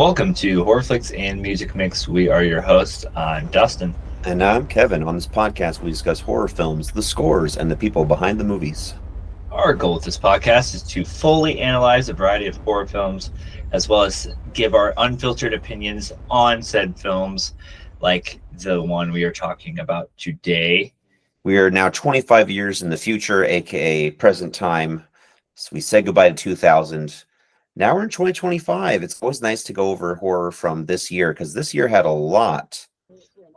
Welcome to Horrorflix and Music Mix. We are your hosts. I'm Dustin. And I'm Kevin. On this podcast, we discuss horror films, the scores, and the people behind the movies. Our goal with this podcast is to fully analyze a variety of horror films, as well as give our unfiltered opinions on said films, like the one we are talking about today. We are now 25 years in the future, aka present time. So we said goodbye to 2000. Now we're in 2025. It's always nice to go over horror from this year because this year had a lot.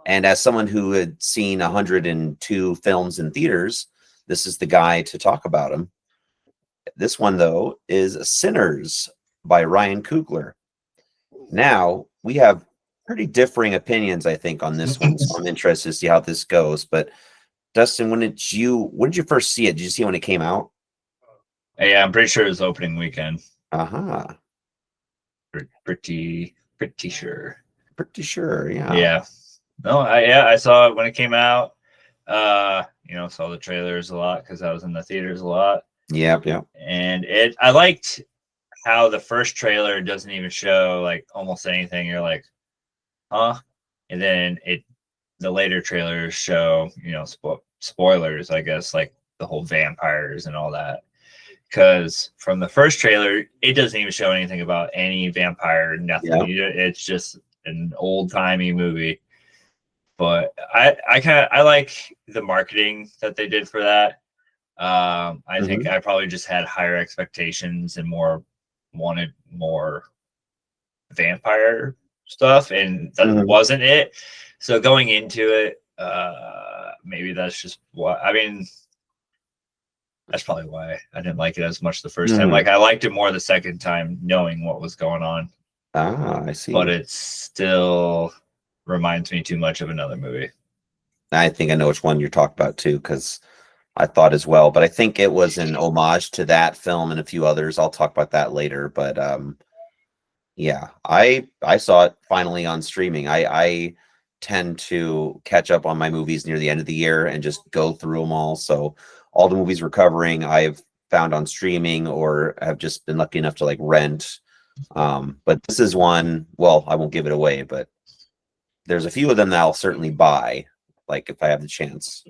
And as someone who had seen 102 films in theaters, this is the guy to talk about them. This one, though, is Sinners by Ryan Coogler. Now, we have pretty differing opinions, I think, on this one. So I'm interested to see how this goes. But Dustin, when did you first see it? Did you see it when it came out? Yeah, I'm pretty sure it was opening weekend. Uh-huh. Pretty sure. Pretty sure, yeah. Yeah. No, I saw it when it came out. Saw the trailers a lot because I was in the theaters a lot. Yep. And I liked how the first trailer doesn't even show like almost anything. You're like, huh? And then the later trailers show, spoilers, I guess, like the whole vampires and all that. Because from the first trailer, it doesn't even show anything about any vampire, nothing. Yep. It's just an old-timey movie. But I like the marketing that they did for that. I think I probably just had higher expectations and wanted more vampire stuff, and that wasn't it. So going into it, maybe that's just what I mean. That's probably why I didn't like it as much the first time. Like I liked it more the second time, knowing what was going on. Ah, I see. But it still reminds me too much of another movie. I think I know which one you're talking about too, because I thought as well. But I think it was an homage to that film and a few others. I'll talk about that later. But yeah, I saw it finally on streaming. I tend to catch up on my movies near the end of the year and just go through them all. So all the movies we're covering, I've found on streaming or have just been lucky enough to like rent. But this is one, well, I won't give it away, but there's a few of them that I'll certainly buy, like if I have the chance.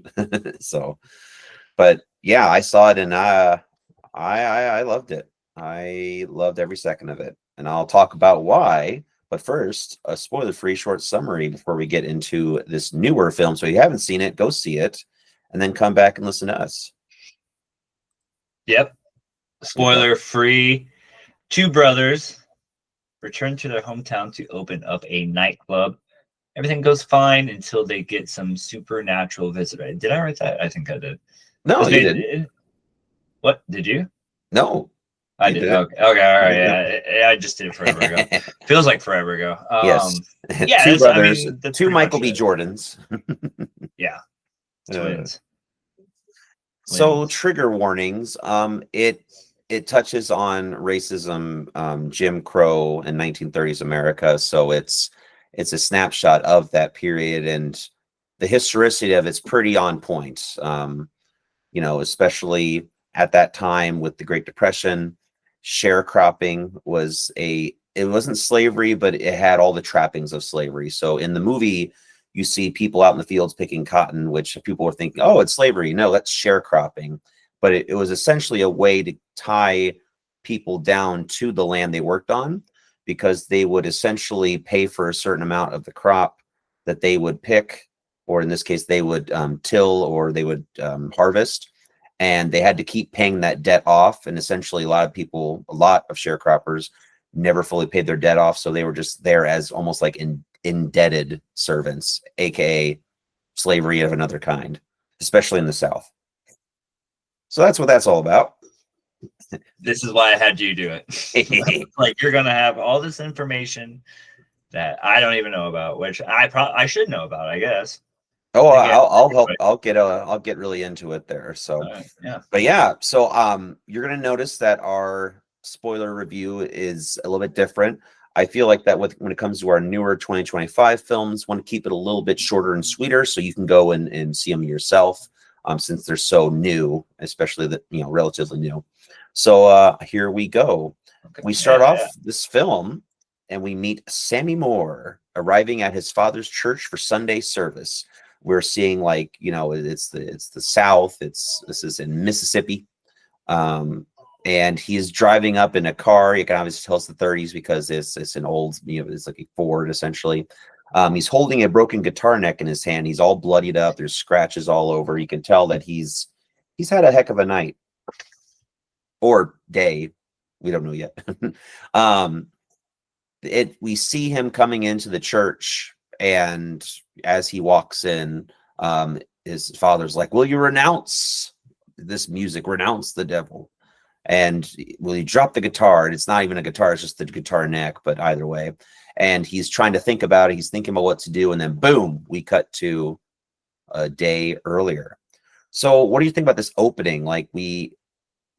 So, but yeah, I saw it and I loved it. I loved every second of it, and I'll talk about why. But first, a spoiler-free short summary before we get into this newer film. So if you haven't seen it, go see it, and then come back and listen to us. Yep. Spoiler-free. Two brothers return to their hometown to open up a nightclub. Everything goes fine until they get some supernatural visitor. Did I write that? I think I did. No, you didn't. What? Did you? No. I did. Okay. All right. Yeah. I just did it forever ago. Feels like forever ago. Yes. Yeah. Two brothers. Two Michael B. Jordans. Yeah. Twins. So trigger warnings. It touches on racism, Jim Crow in 1930s America. So it's a snapshot of that period, and the historicity of it's pretty on point. Especially at that time with the Great Depression, sharecropping it wasn't slavery, but it had all the trappings of slavery. So in the movie, you see people out in the fields picking cotton, which people were thinking, oh, it's slavery. No, that's sharecropping. But it was essentially a way to tie people down to the land they worked on, because they would essentially pay for a certain amount of the crop that they would pick, or in this case, they would till or they would harvest. And they had to keep paying that debt off. And essentially, a lot of sharecroppers never fully paid their debt off. So they were just there as almost like indebted servants, aka slavery of another kind, especially in the South. So that's what that's all about. This is why I had you do it. Like you're gonna have all this information that I don't even know about, which I should know about, I guess. Oh, I'll help. I'll get really into it there. So, yeah. But yeah, so you're gonna notice that our spoiler review is a little bit different. I feel like that when it comes to our newer 2025 films, want to keep it a little bit shorter and sweeter, so you can go and see them yourself, since they're so new, especially relatively new. So here we go. Okay. We start off this film and we meet Sammy Moore arriving at his father's church for Sunday service. We're seeing, like, it's the South. This is in Mississippi. And he's driving up in a car. You can obviously tell it's the 30s because it's an old, it's like a Ford essentially. He's holding a broken guitar neck in his hand. He's all bloodied up. There's scratches all over. You can tell that he's had a heck of a night or day. We don't know yet. We see him coming into the church, and as he walks in, his father's like, "Will you renounce this music? Renounce the devil." And will you drop the guitar? And it's not even a guitar, it's just the guitar neck, but either way. And he's trying to think about it. He's thinking about what to do. And then boom, we cut to a day earlier. So what do you think about this opening? Like, we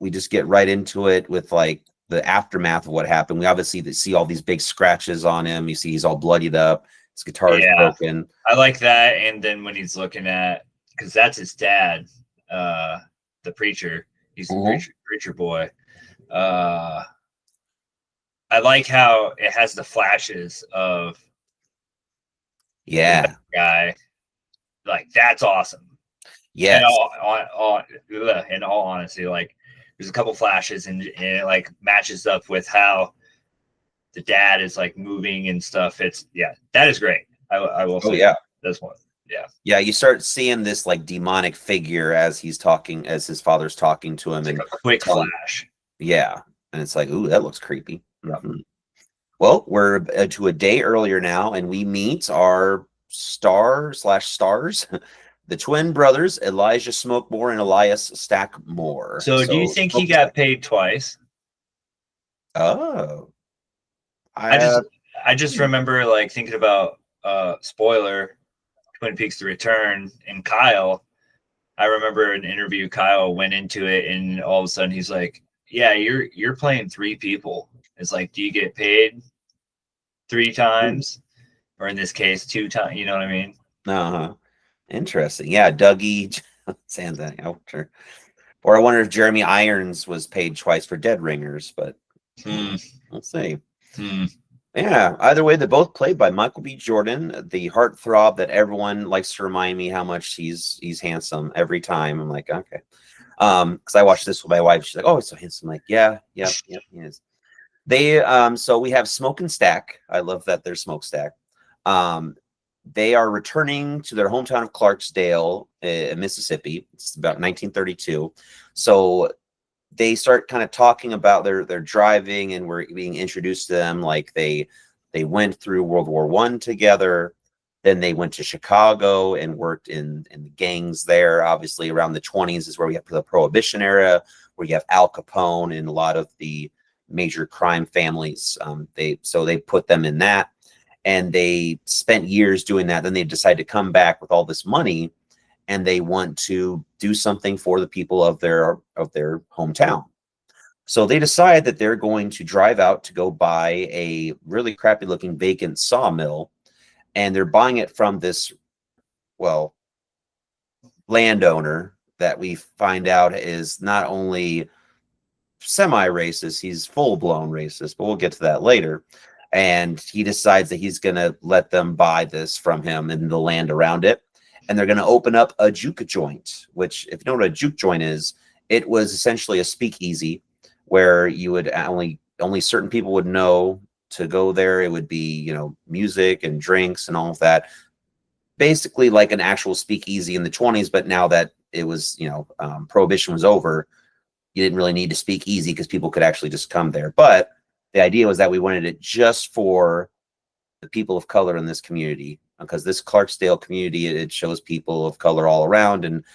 just get right into it with like the aftermath of what happened. We obviously see all these big scratches on him. You see he's all bloodied up. His guitar is broken. I like that. And then when he's looking at, because that's his dad, the preacher. He's a preacher boy. I like how it has the flashes of the guy. Like, that's awesome. Yeah. In all honesty, like, there's a couple flashes and it like matches up with how the dad is like moving and stuff. That is great. I will say this one. Yeah, you start seeing this like demonic figure as he's talking, as his father's talking to him. It's like a quick flash. Yeah, and it's like, ooh, that looks creepy. Mm-hmm. Well, we're to a day earlier now, and we meet our stars, the twin brothers, Elijah Smokemore and Elias Stackmore. So do you think he got paid twice? Oh, I just remember like thinking about spoiler, Twin Peaks: The Return, and Kyle. I remember an interview. Kyle went into it, and all of a sudden he's like, "Yeah, you're playing three people." It's like, do you get paid 3 times, or in this case, 2 times? You know what I mean? Interesting. Yeah, Dougie Sansa. Sure. Or I wonder if Jeremy Irons was paid twice for Dead Ringers, but we'll see. Yeah, either way, they're both played by Michael B. Jordan, the heartthrob that everyone likes to remind me how much he's handsome every time. I'm like, okay. Because I watched this with my wife. She's like, "Oh, he's so handsome." I'm like, yeah, he is. They so we have Smoke and Stack. I love that they're Smokestack. They are returning to their hometown of Clarksdale, Mississippi. It's about 1932. So they start kind of talking about their driving, and we're being introduced to them. Like they went through World War I together. Then they went to Chicago and worked in the gangs there. Obviously, around the 20s is where we have the Prohibition era, where you have Al Capone and a lot of the major crime families. They put them in that, and they spent years doing that. Then they decided to come back with all this money, and they want to do something for the people of their hometown. So they decide that they're going to drive out to go buy a really crappy looking vacant sawmill, and they're buying it from this, well, landowner that we find out is not only semi-racist, he's full-blown racist, but we'll get to that later. And he decides that he's going to let them buy this from him and the land around it. And they're going to open up a juke joint, which, if you know what a juke joint is, it was essentially a speakeasy where you would only certain people would know to go there. It would be, music and drinks and all of that. Basically like an actual speakeasy in the 20s, but now that it was, Prohibition was over, you didn't really need to speak easy because people could actually just come there. But the idea was that we wanted it just for the people of color in this community, because this Clarksdale community, it shows people of color all around. And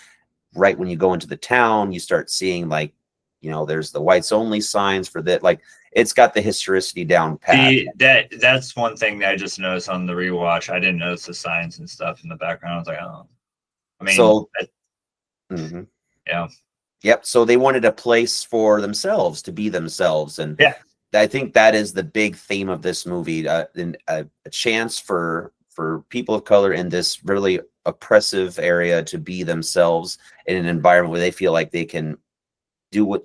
right when you go into the town, you start seeing like, there's the whites only signs for that. Like, it's got the historicity down pat. That's one thing that I just noticed on the rewatch. I didn't notice the signs and stuff in the background. I was like, oh, I mean, so, yeah. Yep. So they wanted a place for themselves to be themselves. And yeah, I think that is the big theme of this movie, a chance for people of color in this really oppressive area to be themselves in an environment where they feel like they can do what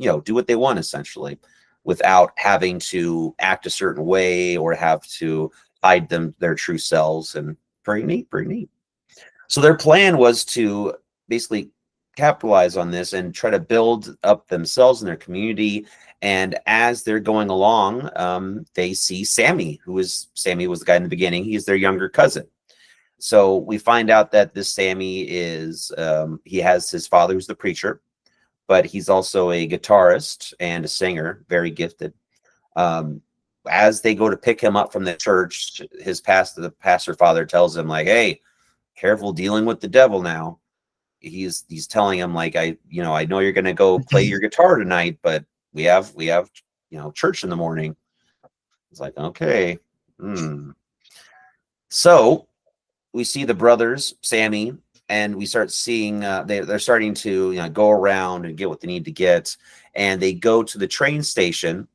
they want, essentially. without having to act a certain way or have to hide their true selves. And pretty neat, pretty neat. So their plan was to basically capitalize on this and try to build up themselves and their community. And as they're going along, they see Sammy, Sammy was the guy in the beginning. He's their younger cousin. So we find out that this Sammy is, he has his father who's the preacher, but he's also a guitarist and a singer, very gifted. As they go to pick him up from the church, the pastor father tells him like, "Hey, careful dealing with the devil now." He's telling him like, I know you're going to go play your guitar tonight, but we have, church in the morning. It's like, okay. So we see the brothers, Sammy, and we start seeing they're starting to go around and get what they need to get, and they go to the train station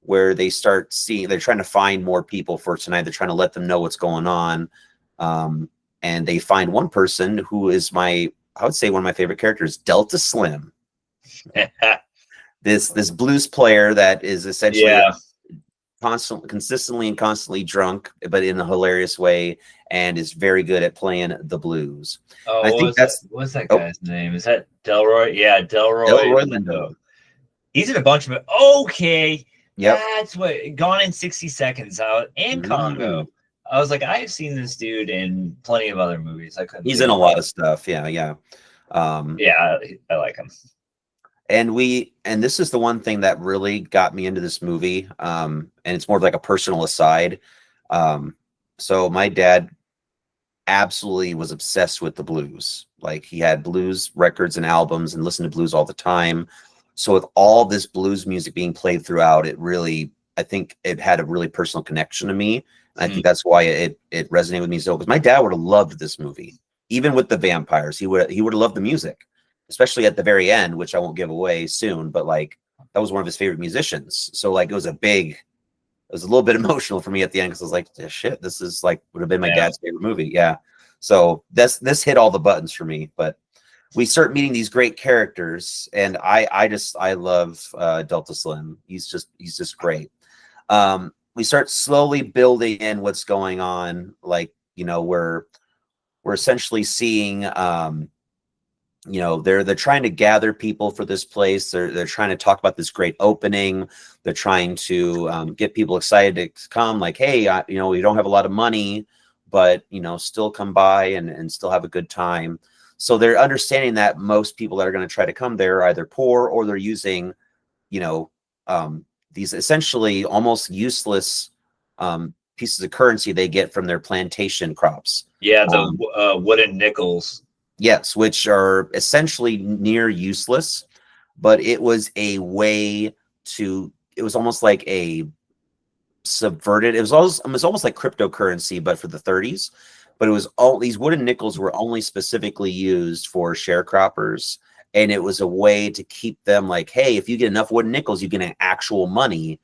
where they start seeing they're trying to find more people for tonight. They're trying to let them know what's going on, and they find one person who is I would say one of my favorite characters, Delta Slim. This blues player that is essentially consistently and constantly drunk, but in a hilarious way, and is very good at playing the blues. Oh, I think what's that guy's name? Is that Delroy? Yeah, Delroy Lindo. He's in a bunch of it. Okay. Yep. That's what Gone in 60 Seconds out and Congo. I was like, I've seen this dude in plenty of other movies. He's in a lot of stuff. Yeah. I like him. And this is the one thing that really got me into this movie. And it's more of like a personal aside. So my dad absolutely was obsessed with the blues. Like he had blues records and albums and listened to blues all the time. So with all this blues music being played throughout, I think it had a really personal connection to me. And I think that's why it resonated with me so, because my dad would have loved this movie, even with the vampires. He would have loved the music, especially at the very end, which I won't give away soon, but like that was one of his favorite musicians. So like it was a little bit emotional for me at the end, because I was like, shit, this is like would have been my dad's favorite movie. Yeah. So this hit all the buttons for me. But we start meeting these great characters, and I love Delta Slim. He's just great. We start slowly building in what's going on. Like, we're essentially seeing they're trying to gather people for this place. They're trying to talk about this great opening. They're trying to get people excited to come, like, hey, we don't have a lot of money, but still come by and still have a good time. So they're understanding that most people that are going to try to come there are either poor, or they're using these essentially almost useless pieces of currency they get from their plantation crops. Yeah, the wooden nickels. Yes, which are essentially near useless, but it was a way to, it was almost like a subverted, it was almost like cryptocurrency, but for the 30s. But it was all these wooden nickels were only specifically used for sharecroppers. And it was a way to keep them like, hey, if you get enough wooden nickels, you get actual money.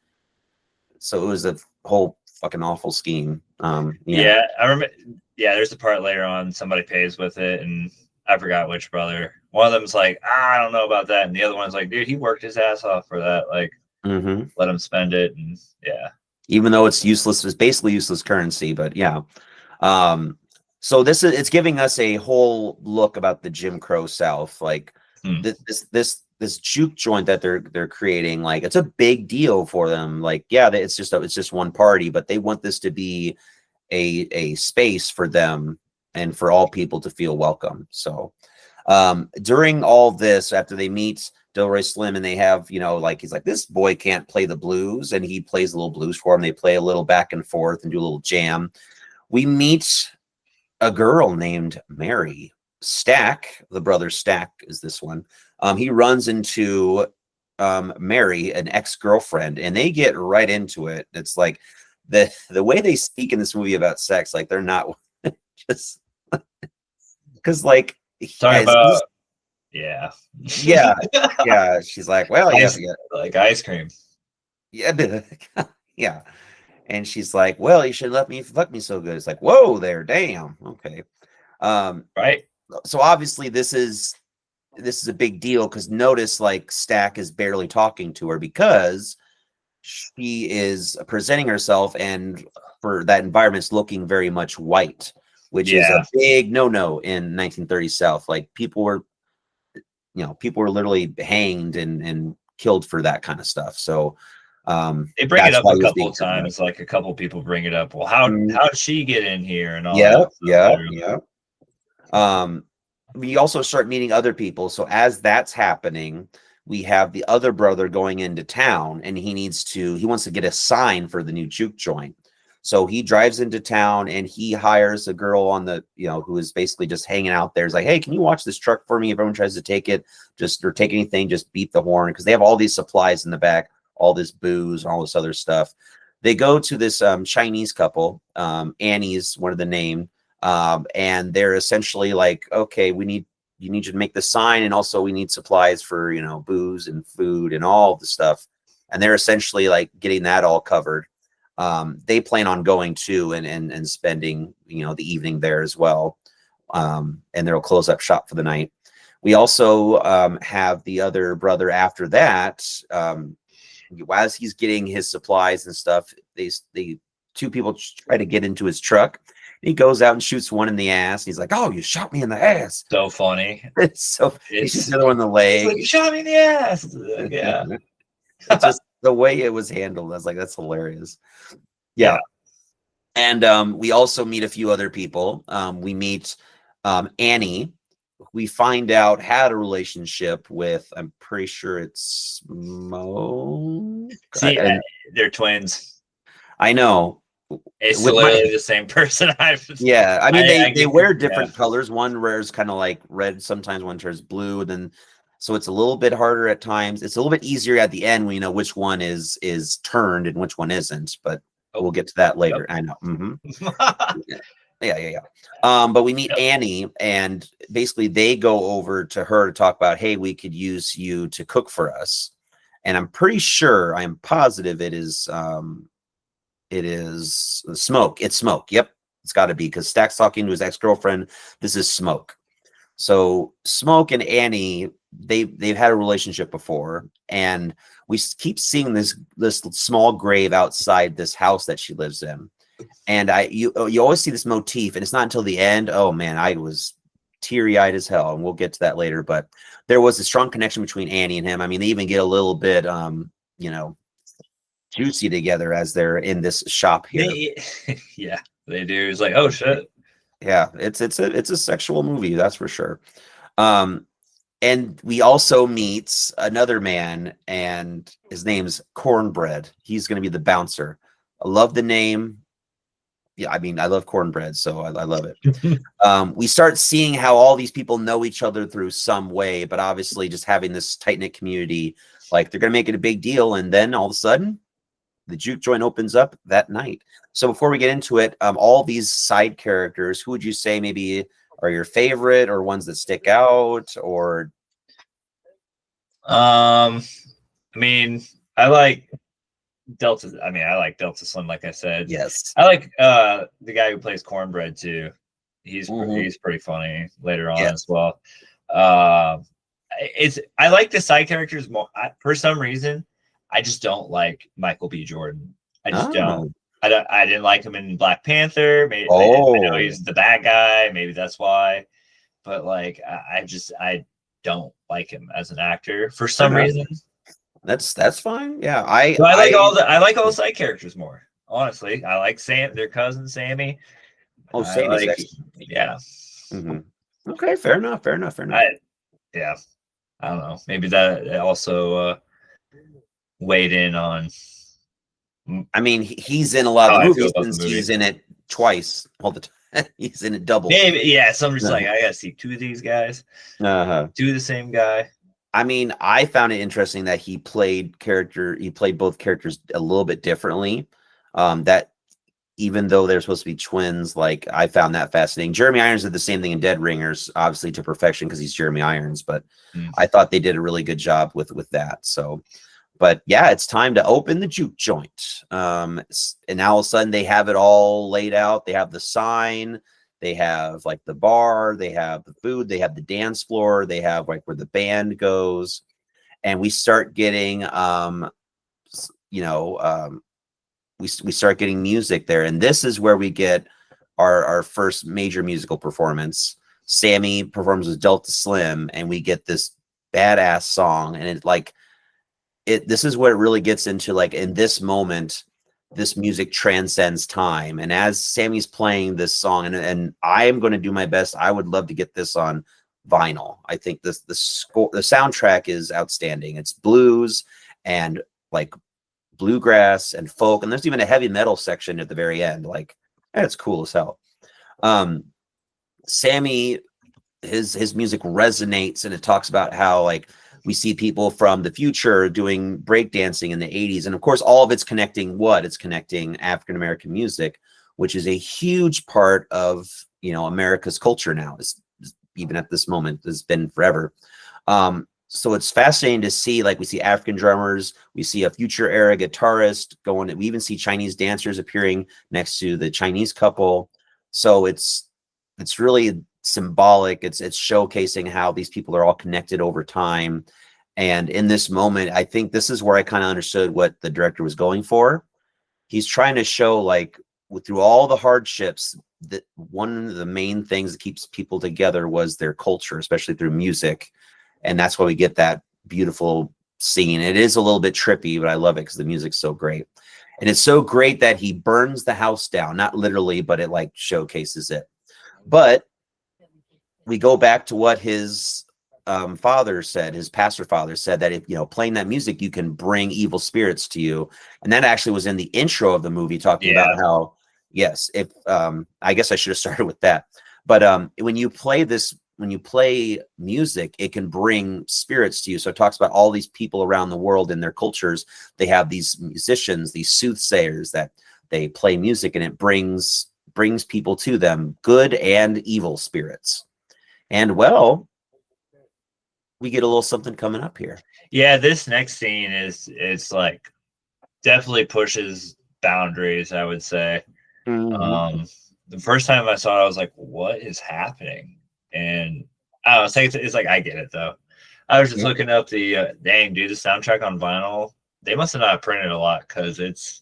So it was a whole fucking awful scheme. Yeah, I remember. Yeah, there's a part later on somebody pays with it, and I forgot which brother. One of them's like, I don't know about that, and the other one's like, dude, he worked his ass off for that. Like, let him spend it, and yeah. Even though it's useless, it's basically useless currency, but yeah. So it's giving us a whole look about the Jim Crow South, like this juke joint that they're creating. Like, it's a big deal for them. Like, yeah, it's just one party, but they want this to be a space for them and for all people to feel welcome. So during all this, after they meet Delroy Slim, and they have, he's like, this boy can't play the blues, and he plays a little blues for him. They play a little back and forth and do a little jam. We meet a girl named Mary. Stack, the brother Stack is this one. He runs into Mary, an ex-girlfriend, and they get right into it. It's like the way they speak in this movie about sex, like they're not just because like talking about yeah. She's like, well, like ice cream. Yeah, yeah. And she's like, well, you should let me fuck me so good. It's like, whoa there, damn. Okay. Right. So obviously this is a big deal, because notice like Stack is barely talking to her, because she is presenting herself, and for that environment's looking very much white, which is a big no-no in 1930s South. Like people were literally hanged and killed for that kind of stuff. So they bring it that's up why a he was couple being of turned times. Like a couple people bring it up. Well, how did she get in here and all that stuff. Yeah. We also start meeting other people. So as that's happening, we have the other brother going into town, and he wants to get a sign for the new juke joint. So he drives into town and he hires a girl on the, who is basically just hanging out there. He's like, hey, can you watch this truck for me? If everyone tries to take it, or take anything, just beat the horn, because they have all these supplies in the back, all this booze, all this other stuff. They go to this Chinese couple. Annie's one of the name. And they're essentially like, okay, you need you to make the sign, and also we need supplies for, booze and food and all the stuff. And they're essentially like getting that all covered. They plan on going too and spending, the evening there as well. And they'll close up shop for the night. We also have the other brother after that. As he's getting his supplies and stuff, they two people try to get into his truck. He goes out and shoots one in the ass. He's like, "Oh, you shot me in the ass!" So funny. He shoots the other one in the leg. Like, you shot me in the ass. Yeah. It's just the way it was handled. I was like, that's hilarious. Yeah. And we also meet a few other people. We meet Annie. We find out had a relationship with, I'm pretty sure it's Smoke. See, they're twins. I know. It's literally the same person. Yeah, I mean they wear different colors. One wears kind of like red sometimes, one wears blue. Then so it's a little bit harder at times. It's a little bit easier at the end when you know which one is turned and which one isn't. But we'll get to that later. Yep. I know. Yeah. But we meet Annie, and basically they go over to her to talk about, hey, we could use you to cook for us. And I'm pretty sure, I'm positive it is Smoke. It's Smoke. Yep. It's got to be, because Stack's talking to his ex-girlfriend. This is Smoke. So Smoke and Annie, they've had a relationship before, and we keep seeing this small grave outside this house that she lives in. And you always see this motif, and it's not until the end. Oh man, I was teary-eyed as hell, and we'll get to that later. But there was a strong connection between Annie and him. I mean, they even get a little bit juicy together as they're in this shop here. Yeah, they do. It's like, oh shit. Yeah, it's a sexual movie, that's for sure. And we also meet another man, and his name's Cornbread. He's going to be the bouncer. I love the name. Yeah, I mean, I love cornbread, so I love it. We start seeing how all these people know each other through some way, but obviously just having this tight-knit community, like they're going to make it a big deal, and then all of a sudden, the juke joint opens up that night. So before we get into it, all these side characters, who would you say maybe are your favorite, or ones that stick out, or? I mean, I like Delta. I mean, I like Delta Slim, like I said. Yes. I like the guy who plays Cornbread too. He's pretty funny later on as well. I like the side characters more. For some reason, I just don't like Michael B. Jordan. I just don't. I didn't like him in Black Panther. Maybe I know he's the bad guy. Maybe that's why. But like, I don't like him as an actor for some reason. That's fine. Yeah, I like all the side characters more. Honestly, I like their cousin Sammy. Oh, Sammy. Yeah. Mm-hmm. Okay, fair enough. Yeah, I don't know. Maybe that also weighed in on. I mean, he's in a lot of movies since he's in it twice all the time. He's in it double. Maybe, yeah. Somebody's like, I gotta see two of these guys. Two the same guy. I mean, I found it interesting that he played both characters a little bit differently. That even though they're supposed to be twins, like I found that fascinating. Jeremy Irons did the same thing in Dead Ringers, obviously to perfection because he's Jeremy Irons, but I thought they did a really good job with that. So, but yeah, it's time to open the juke joint. And now all of a sudden they have it all laid out. They have the sign. They have like the bar, they have the food, they have the dance floor, they have like where the band goes. And we start getting we start getting music there, and this is where we get our first major musical performance. Sammy performs with Delta Slim, and we get this badass song, and this is where it really gets into, like, in this moment, this music transcends time. And as Sammy's playing this song, and I am going to do my best, I would love to get this on vinyl. I think the soundtrack is outstanding. It's blues and like bluegrass and folk, and there's even a heavy metal section at the very end. Like, it's cool as hell. Sammy, his music resonates, and it talks about how, like, we see people from the future doing breakdancing in the 80s. And of course, all of it's connecting African-American music, which is a huge part of, America's culture now, is even at this moment, has been forever. So it's fascinating to see, like, we see African drummers, we see a future era guitarist going, we even see Chinese dancers appearing next to the Chinese couple. So it's really symbolic. It's showcasing how these people are all connected over time. And in this moment, I think this is where I kind of understood what the director was going for. He's trying to show, like, through all the hardships, that one of the main things that keeps people together was their culture, especially through music. And that's why we get that beautiful scene. It is a little bit trippy, but I love it because the music's so great. And it's so great that he burns the house down, not literally, but it like showcases it. But we go back to what his father said, his pastor father said, that if, playing that music, you can bring evil spirits to you. And that actually was in the intro of the movie, talking about how, yes, if I guess I should have started with that. But when you play music, it can bring spirits to you. So it talks about all these people around the world and their cultures. They have these musicians, these soothsayers, that they play music, and it brings people to them, good and evil spirits. And well, we get a little something coming up here. Yeah, this next scene it's like definitely pushes boundaries, I would say. Mm-hmm. The first time I saw it, I was like, what is happening? And I don't know, it's like, I get it though. I was just looking up the dang, dude, the soundtrack on vinyl. They must have not printed a lot because it's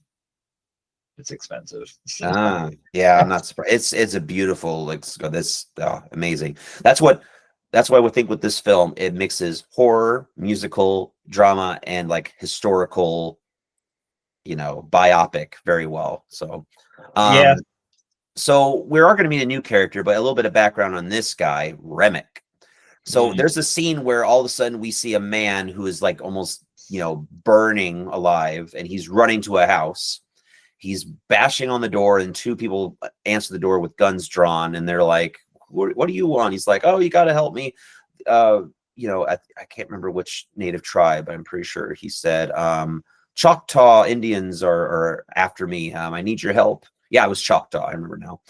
expensive. Yeah, I'm not surprised. It's a beautiful, like, this amazing. That's why we think with this film, it mixes horror, musical, drama, and like historical, biopic very well. So Yeah. So we are going to meet a new character, but a little bit of background on this guy, Remick. So there's a scene where all of a sudden we see a man who is like almost, burning alive, and he's running to a house. He's bashing on the door, and two people answer the door with guns drawn, and they're like, what do you want? He's like, oh, you got to help me. I can't remember which native tribe. I'm pretty sure he said, Choctaw Indians are after me. I need your help. Yeah, it was Choctaw. I remember now.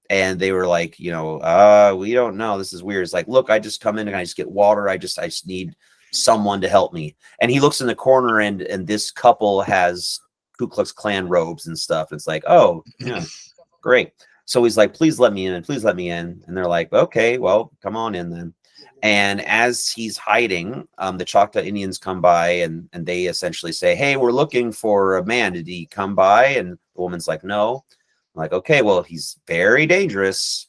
And they were like, we don't know. This is weird. It's like, look, I just come in and I just get water. I just need someone to help me. And he looks in the corner, and this couple has Ku Klux Klan robes and stuff. It's like, oh, yeah, great. So he's like, please let me in, please let me in. And they're like, okay, well, come on in then. And as he's hiding, the Choctaw Indians come by, and they essentially say, hey, we're looking for a man. Did he come by? And the woman's like, no. I'm like, okay, well, he's very dangerous.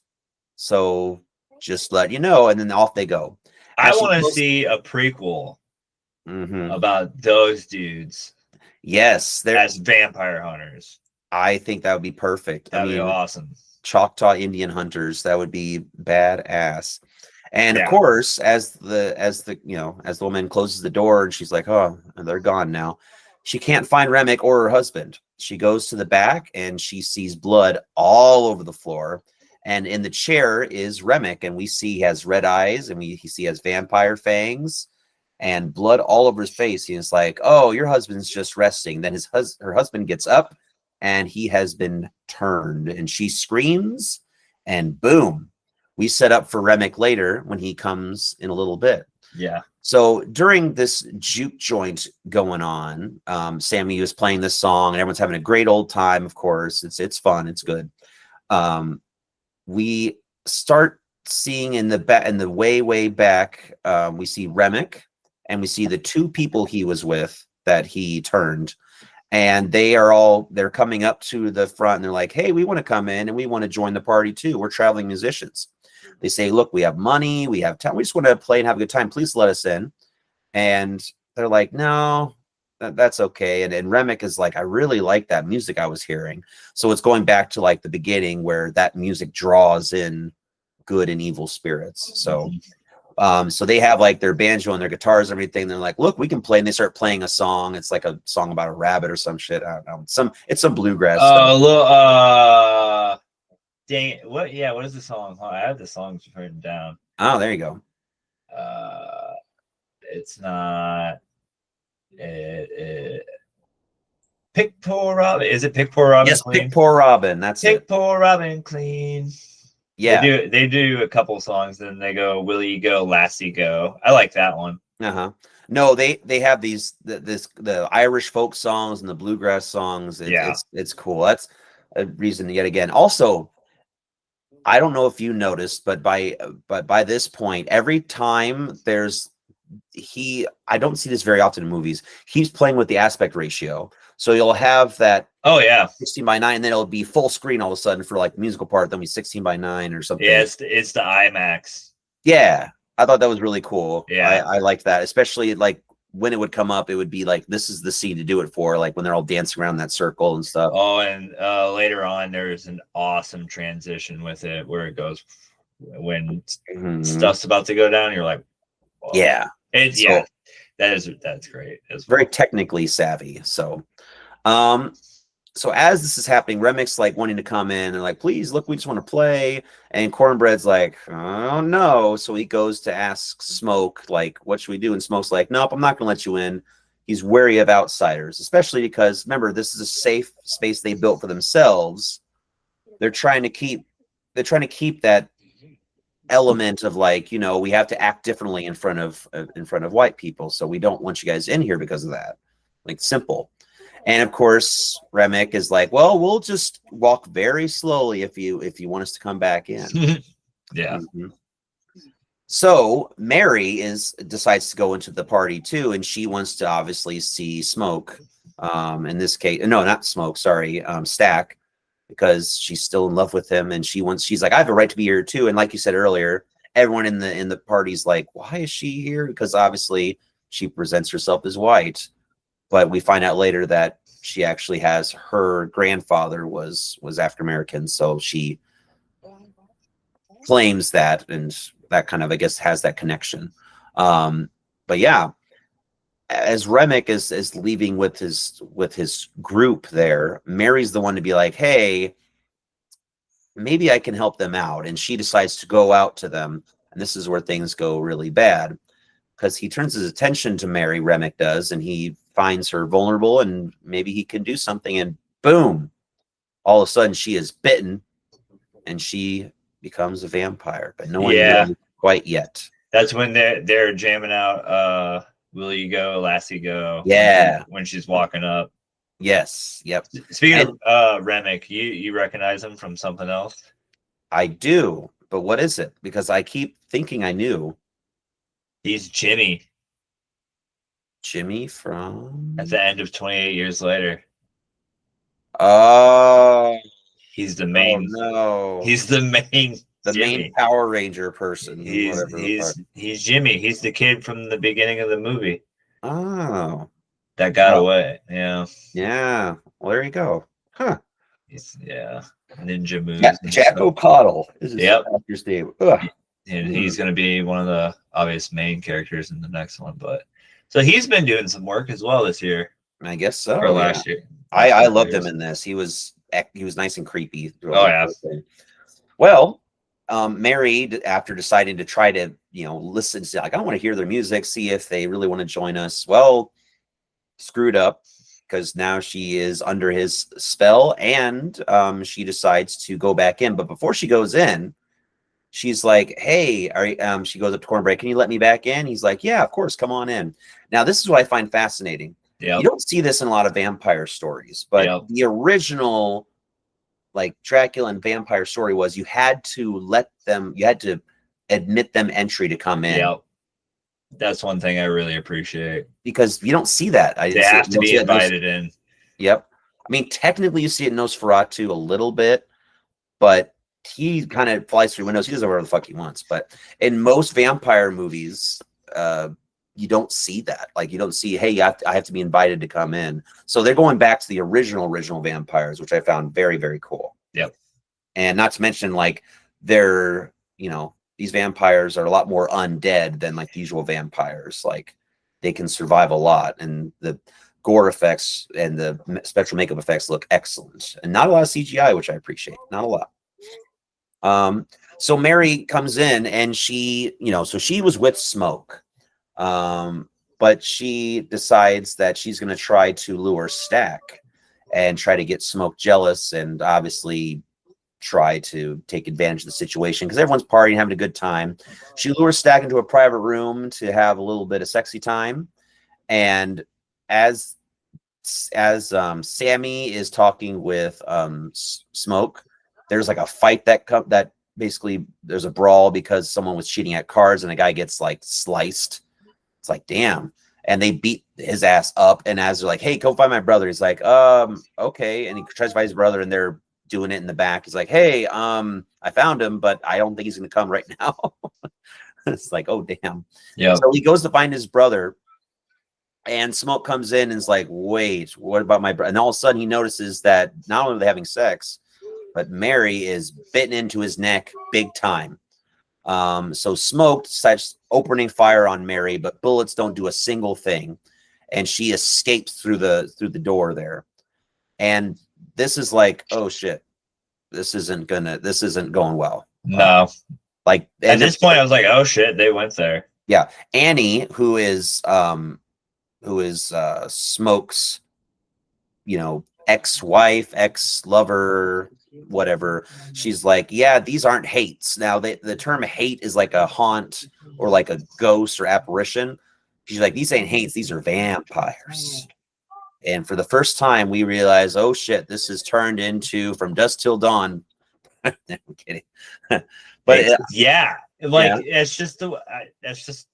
So just let you know. And then off they go. I want to see a prequel about those dudes. Yes. As vampire hunters. I think that would be perfect. That'd be awesome. Choctaw Indian hunters. That would be badass. And of course, as the woman closes the door and she's like, oh, they're gone now, she can't find Remick or her husband. She goes to the back and she sees blood all over the floor. And in the chair is Remick, and we see he has red eyes, and he has vampire fangs and blood all over his face. He's like, oh, your husband's just resting. Then her husband gets up, and he has been turned, and she screams, and boom. We set up for Remick later when he comes in a little bit. Yeah. So during this juke joint going on, Sammy was playing this song, and everyone's having a great old time. Of course, it's fun, it's good. We start seeing in the way back, we see Remick, and we see the two people he was with that he turned. And they're coming up to the front and they're like, hey, we want to come in and we want to join the party too. We're traveling musicians. They say, look, we have money, we have time. We just want to play and have a good time. Please let us in. And they're like, no, that's okay. And Remick is like, I really like that music I was hearing. So it's going back to like the beginning where that music draws in good and evil spirits. So so they have like their banjo and their guitars and everything. They're like, look, we can play. And they start playing a song. It's like a song about a rabbit or some shit. I don't know. It's some bluegrass stuff. Dang it. What? Yeah, what is the song? I have the songs written down. Oh, there you go. It's not. Pick Poor Robin. Is it Pick Poor Robin? Yes, Clean? Pick Poor Robin. That's Pick it. Poor Robin Clean. Yeah. They do a couple songs, then they go, Will You Go, Lassie Go. I like that one. No, they have the Irish folk songs and the bluegrass songs. It's cool. That's a reason yet again. Also, I don't know if you noticed, but by this point, every time I don't see this very often in movies. He's playing with the aspect ratio. So you'll have that 16:9, and then it'll be full screen all of a sudden for like musical part, then be 16:9 or something. Yeah, it's the IMAX. Yeah. I thought that was really cool. Yeah. I liked that, especially like when it would come up, it would be like, this is the scene to do it for, like when they're all dancing around that circle and stuff. Oh, and later on, there's an awesome transition with it where it goes when stuff's about to go down. You're like, whoa. Yeah, that's great. It's very technically savvy. So, so as this is happening, Remick's like wanting to come in and like, please look, we just want to play. And Cornbread's like, oh no. So he goes to ask Smoke, like, what should we do? And Smoke's like, nope, I'm not going to let you in. He's wary of outsiders, especially because remember, this is a safe space they built for themselves. They're trying to keep that element of like, we have to act differently in front of white people. So we don't want you guys in here because of that. Like, simple. And of course, Remick is like, well, we'll just walk very slowly if you want us to come back in. Yeah. So Mary decides to go into the party too, and she wants to obviously see Smoke. In this case, no, not Smoke, sorry, Stack, because she's still in love with him, and she's like, I have a right to be here too. And like you said earlier, everyone in the party's like, why is she here? Because obviously she presents herself as white. But we find out later that she actually has her grandfather was African American, so she claims that, and that kind of, I guess, has that connection. But yeah, as Remick is leaving with his group there, Mary's the one to be like, hey, maybe I can help them out, and she decides to go out to them, and this is where things go really bad. Because he turns his attention to Mary, Remick does, and he finds her vulnerable, and maybe he can do something, and boom, all of a sudden she is bitten, and she becomes a vampire, but no one knows quite yet. That's when they're jamming out Will You Go, Lassie Go. Yeah. When she's walking up. Yes. Yep. Speaking of Remick, you recognize him from something else? I do, but what is it? Because I keep thinking I knew. He's Jimmy. Jimmy from? At the end of 28 Years Later. Oh. He's the main. Oh, no. He's the main. Main Power Ranger person. He's Jimmy. He's the kid from the beginning of the movie. Oh. That got away. Yeah. Yeah. Well, there you go. Huh. Ninja moves. Yeah, Jack O'Connell is his actor's name. And he's going to be one of the obvious main characters in the next one. But so he's been doing some work as well this year. I guess so. Or last year. I loved him in this. He was nice and creepy. Oh yeah. Well, Mary, after deciding to try to listen to, like, I want to hear their music, see if they really want to join us. Well, screwed up, because now she is under his spell, and she decides to go back in. But before she goes in, she's like, hey, she goes up to Cornbread, can you let me back in? He's like, yeah, of course, come on in. Now, this is what I find fascinating. You don't see this in a lot of vampire stories, but the original, like, Dracula and vampire story was you had to admit them entry to come in. That's one thing I really appreciate. because you don't see that. They have to be invited in. Yep. I mean, technically, you see it in Nosferatu a little bit, but he kind of flies through windows. He does whatever the fuck he wants. But in most vampire movies, you don't see that. Like, you don't see, hey, I have to be invited to come in. So they're going back to the original vampires, which I found very, very cool. Yep. And not to mention, like, they're, these vampires are a lot more undead than like the usual vampires. Like, they can survive a lot, and the gore effects and the special makeup effects look excellent, and not a lot of CGI, which I appreciate. Not a lot. So Mary comes in, and she, so she was with Smoke, but she decides that she's going to try to lure Stack and try to get Smoke jealous, and obviously try to take advantage of the situation because everyone's partying, having a good time. She lures Stack into a private room to have a little bit of sexy time, and as Sammy is talking with Smoke, there's like a fight that basically there's a brawl because someone was cheating at cards and a guy gets like sliced. It's like, damn. And they beat his ass up, and as they're like, hey, go find my brother, he's like, okay. And he tries to find his brother, and they're doing it in the back. He's like, hey, I found him, but I don't think he's gonna come right now. It's like, oh damn. Yeah. So he goes to find his brother, and Smoke comes in and is like, wait, what about my brother? And all of a sudden he notices that not only are they having sex, but Mary is bitten into his neck big time. So Smoke starts opening fire on Mary, but bullets don't do a single thing, and she escapes through the door there. And this is like, oh shit, this isn't going well. No. Like at this point, I was like, oh shit, they went there. Yeah. Annie, who is Smoke's, ex-wife, ex-lover, whatever. She's like, yeah, these aren't hates. Now, the term hate is like a haunt or like a ghost or apparition. She's like, these ain't hates, these are vampires. And for the first time, we realize, oh shit, this is turned into From Dusk Till Dawn. I'm kidding. But yeah, like it's just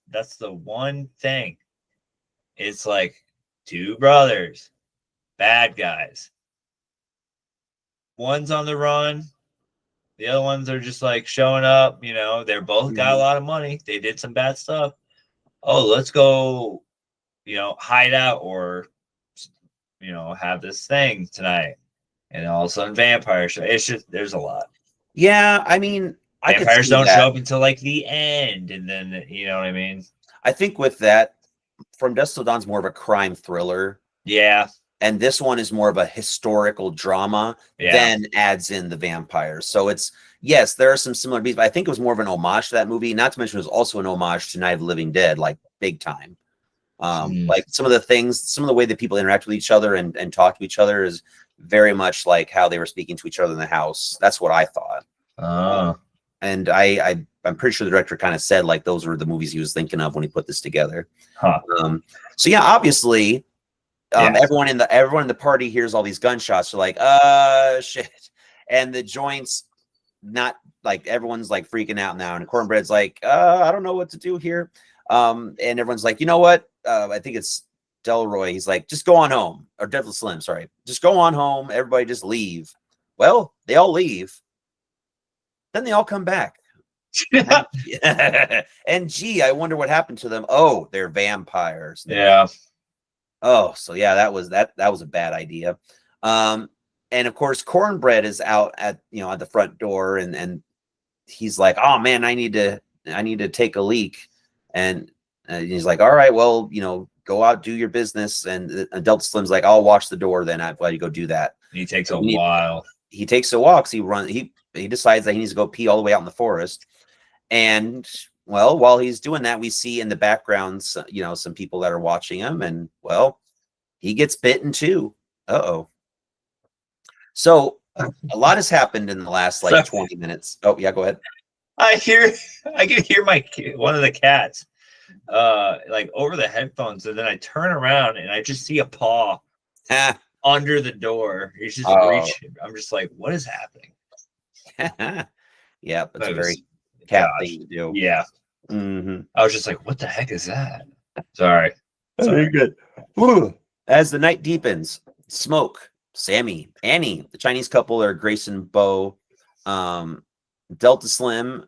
that's the one thing. It's like two brothers, bad guys. One's on the run, the other ones are just like showing up. They're both got a lot of money. They did some bad stuff. Oh, let's go, hide out or have this thing tonight. And all of a sudden, vampires show. It's just there's a lot. Yeah, I mean, vampires don't show up until like the end, and then you know what I mean. I think with that, From Dusk Till Dawn's more of a crime thriller. Yeah. And this one is more of a historical drama, then adds in the vampires. So it's, yes, there are some similar beats, but I think it was more of an homage to that movie. Not to mention it was also an homage to Night of the Living Dead, like big time. Like some of the way that people interact with each other and talk to each other is very much like how they were speaking to each other in the house. That's what I thought. And I'm pretty sure the director kind of said like those were the movies he was thinking of when he put this together. So yeah, obviously, everyone in the party hears all these gunshots. They're like, shit, and the joints, not like everyone's like freaking out now, and Cornbread's like, I don't know what to do here. And everyone's like, you know what? I think it's Delroy. He's like, just go on home, or Deadly Slim. Sorry, just go on home. Everybody just leave. Well, they all leave. Then they all come back. And gee, I wonder what happened to them. Oh, they're vampires. Yeah. Oh, so yeah, that was a bad idea. And of course, Cornbread is out at the front door, and he's like, oh man, I need to take a leak. And he's like, all right, well, go out, do your business. And Delta Slim's like, I'll watch the door then. I'll let you go do that. He takes a while. He takes a walk. He decides that he needs to go pee all the way out in the forest. And well, while he's doing that, we see in the background, some people that are watching him, and well, he gets bitten too. Uh-oh. So a lot has happened in the last 20 minutes. Oh yeah, go ahead. I can hear one of the cats like over the headphones, and then I turn around and I just see a paw under the door. He's just reaching. I'm just like, what is happening? Yeah, that's a very cat thing to do. Yeah. Mhm. I was just like, what the heck is that? Sorry. Very good. Ooh. As the night deepens, Smoke, Sammy, Annie, the Chinese couple are Grayson Bow, Delta Slim,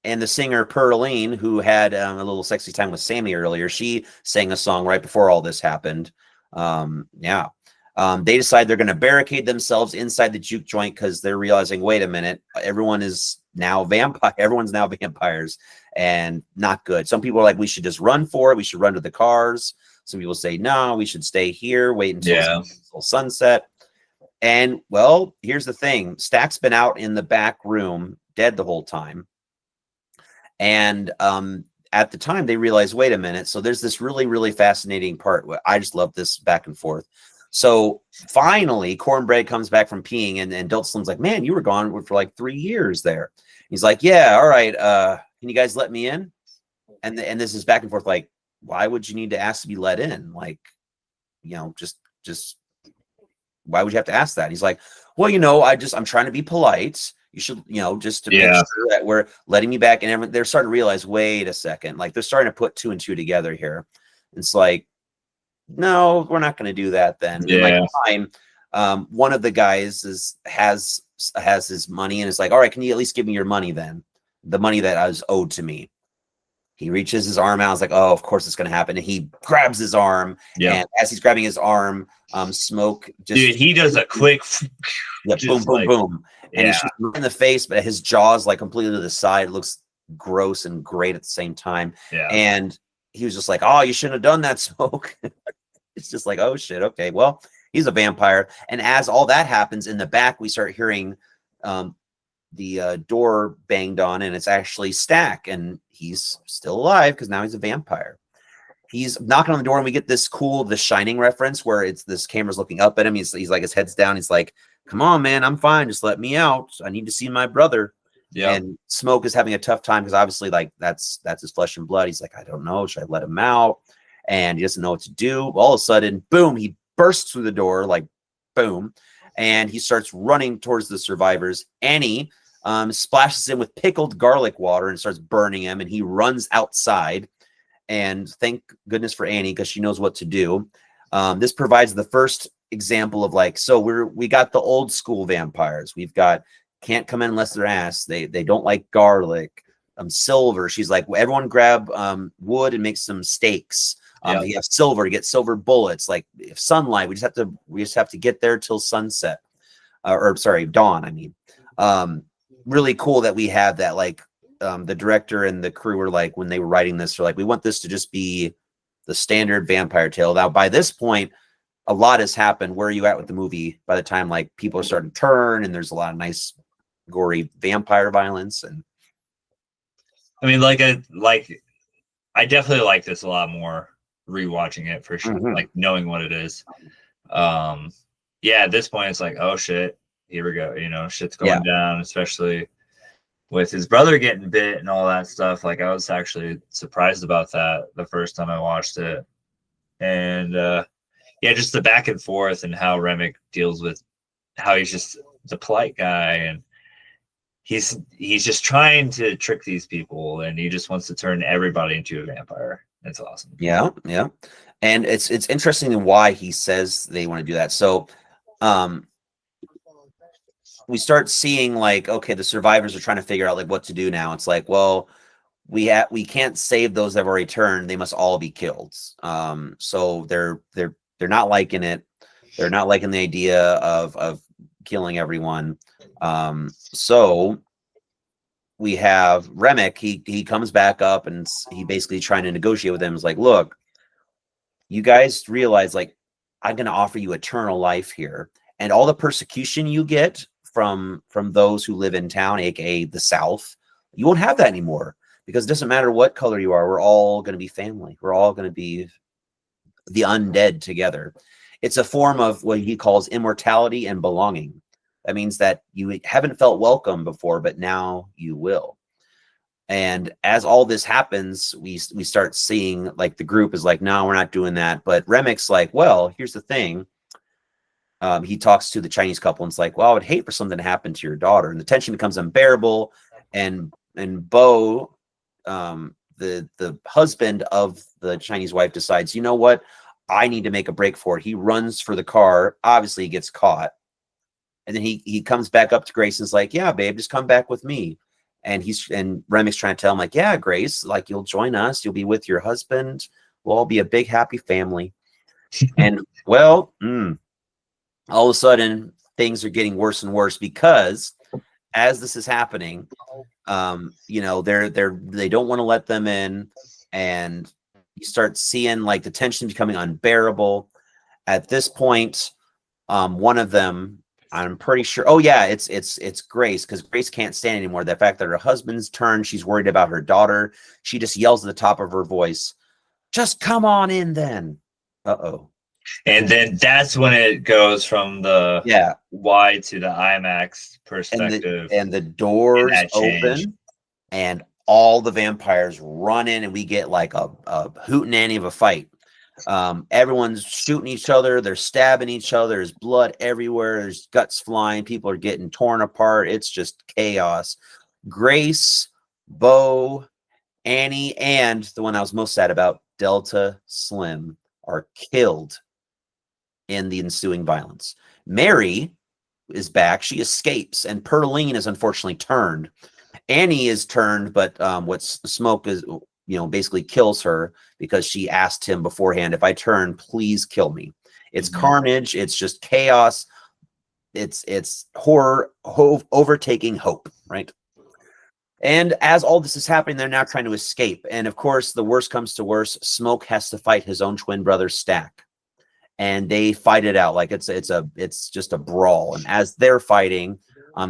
and the singer Pearline, who had a little sexy time with Sammy earlier. She sang a song right before all this happened. Yeah. They decide they're going to barricade themselves inside the juke joint because they're realizing, wait a minute, everyone is now vampire. Everyone's now vampires, and not good. Some people are like, we should just run for it. We should run to the cars. Some people say, no, we should stay here, wait until sunset. And well, here's the thing: Stack's been out in the back room, dead the whole time. And at the time, they realized, wait a minute. So there's this really, really fascinating part. I just love this back and forth. So finally, Cornbread comes back from peeing, and Delta Slim's like, man, you were gone for like 3 years there. He's like, yeah, all right. Can you guys let me in? And this is back and forth. Like, why would you need to ask to be let in? Like, just why would you have to ask that? He's like, well, I'm trying to be polite. You should, just to make sure that we're letting me back. And they're starting to realize, wait a second, like they're starting to put 2 and 2 together here. It's like, no, we're not going to do that then. Yeah. And like, fine. One of the guys has his money and it's like, all right, can you at least give me your money then? The money that I was owed to me. He reaches his arm out. I was like, oh, of course it's going to happen. And he grabs his arm. Yeah. And as he's grabbing his arm, Smoke just... Dude, he does a quick... Yeah, boom, boom, boom. And he's just in the face, but his jaw's like completely to the side. It looks gross and great at the same time. Yeah. And he was just like, oh, you shouldn't have done that, Smoke. It's just like, oh, shit. Okay, well, he's a vampire. And as all that happens in the back, we start hearing the door banged on, and it's actually Stack, and he's still alive because now he's a vampire. He's knocking on the door, and we get this cool The Shining reference where it's this camera's looking up at him. He's like, his head's down. He's like, come on, man, I'm fine. Just let me out. I need to see my brother. Yeah. And Smoke is having a tough time because obviously, like, that's his flesh and blood. He's like, I don't know. Should I let him out? And he doesn't know what to do. All of a sudden, boom, he bursts through the door, like, boom. And he starts running towards the survivors. Annie splashes him with pickled garlic water and starts burning him. And he runs outside. And thank goodness for Annie, because she knows what to do. This provides the first example of like, so we got the old school vampires. We've got can't come in unless they're asked. They don't like garlic. Silver. She's like, well, everyone grab wood and make some stakes. You have silver to get silver bullets. Like if sunlight, we just have to get there till sunset, or sorry, dawn. I mean, really cool that we have that. Like the director and the crew were like, when they were writing this, they're like, we want this to just be the standard vampire tale. Now, by this point, a lot has happened. Where are you at with the movie? By the time like people are starting to turn, and there's a lot of nice, gory vampire violence, and I mean, I definitely like this a lot more rewatching it for sure. Mm-hmm. Like knowing what it is. At this point, it's like, oh shit, here we go. Shit's going down, especially with his brother getting bit and all that stuff. Like I was actually surprised about that the first time I watched it. And just the back and forth and how Remick deals with how he's just the polite guy, and he's just trying to trick these people, and he just wants to turn everybody into a vampire. It's awesome. Yeah. And it's interesting in why he says they want to do that. So we start seeing like, okay, the survivors are trying to figure out like what to do now. It's like, well, we can't save those that have already turned. They must all be killed. So they're not liking it. They're not liking the idea of killing everyone. So we have Remick. He comes back up, and he basically trying to negotiate with them. It's like, look, you guys realize like I'm going to offer you eternal life here, and all the persecution you get from those who live in town, aka the South, you won't have that anymore, because it doesn't matter what color you are. We're all going to be family. We're all going to be the undead together. It's a form of what he calls immortality and belonging. That means that you haven't felt welcome before, but now you will. And as all this happens, we start seeing like the group is like, no, we're not doing that. But Remick's like, well, here's the thing. He talks to the Chinese couple and it's like, well, I would hate for something to happen to your daughter. And the tension becomes unbearable. And Bo the husband of the Chinese wife decides, you know what, I need to make a break for it. He runs for the car. Obviously, he gets caught, and then he comes back up to Grace and is like, "Yeah, babe, just come back with me." And Remy's trying to tell him like, "Yeah, Grace, like you'll join us. You'll be with your husband. We'll all be a big happy family." And well, all of a sudden things are getting worse and worse because as this is happening, you know, they don't want to let them in, and you start seeing like the tension becoming unbearable. At this point, one of them, I'm pretty sure. Oh yeah, it's Grace, because Grace can't stand anymore. The fact that her husband's turned, she's worried about her daughter. She just yells at the top of her voice, "Just come on in, then." Uh-oh. And then that's when it goes from the Yeah, wide to the IMAX and perspective. the doors that change. open, and all the vampires run in, and we get like a hootenanny of a fight. Everyone's shooting each other, they're stabbing each other, there's blood everywhere, there's guts flying, people are getting torn apart. It's just chaos. Grace, Bo, Annie, and the one I was most sad about, Delta Slim, are killed in the ensuing violence. Mary is back. She escapes, and Perline is unfortunately turned. Annie is turned, but what Smoke is, you know, basically kills her because she asked him beforehand, "If I turn, please kill me." It's carnage. It's just chaos. It's horror overtaking hope, right? And as all this is happening, they're now trying to escape. And of course, the worst comes to worst, Smoke has to fight his own twin brother, Stack. And they fight it out like it's just a brawl. And as they're fighting,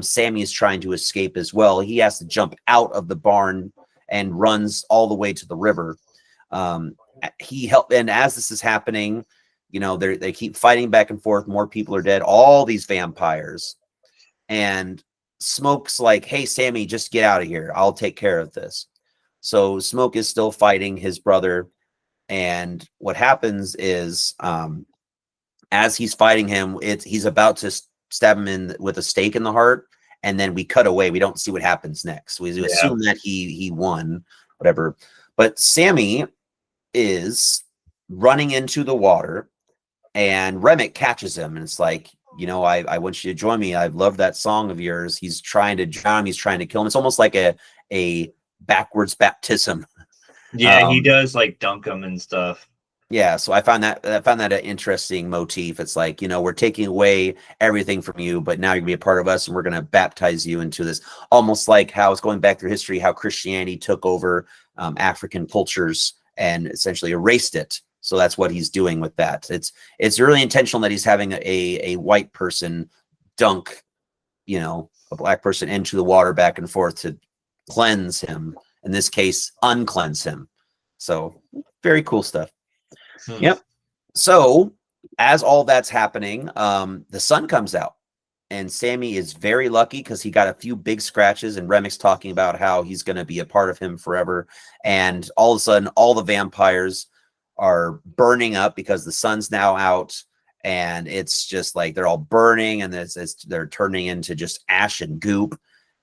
Sammy is trying to escape as well. He has to jump out of the barn and runs all the way to the river. He helped, and as this is happening, you know, they keep fighting back and forth. More people are dead. All these vampires, and Smoke's like, "Hey, Sammy, just get out of here. I'll take care of this." So Smoke is still fighting his brother, and what happens is, as he's fighting him, he's about to stab him in with a stake in the heart, and then we cut away. We don't see what happens next. We assume that he won, whatever. But Sammy is running into the water, and Remick catches him, and it's like, you know, I want you to join me. I love that song of yours. He's trying to drown him. He's trying to kill him. It's almost like a backwards baptism. Yeah, he does like dunk him and stuff. Yeah, so I found that an interesting motif. It's like, you know, we're taking away everything from you, but now you're gonna be a part of us, and we're gonna baptize you into this. Almost like how it's going back through history, how Christianity took over African cultures and essentially erased it. So that's what he's doing with that. It's really intentional that he's having a white person dunk, you know, a black person into the water back and forth to cleanse him. In this case, uncleanse him. So very cool stuff. Yep. So as all that's happening, the sun comes out, and Sammy is very lucky because he got a few big scratches, and Remick's talking about how he's going to be a part of him forever. And all of a sudden, all the vampires are burning up because the sun's now out, and it's just like they're all burning, and they're turning into just ash and goop.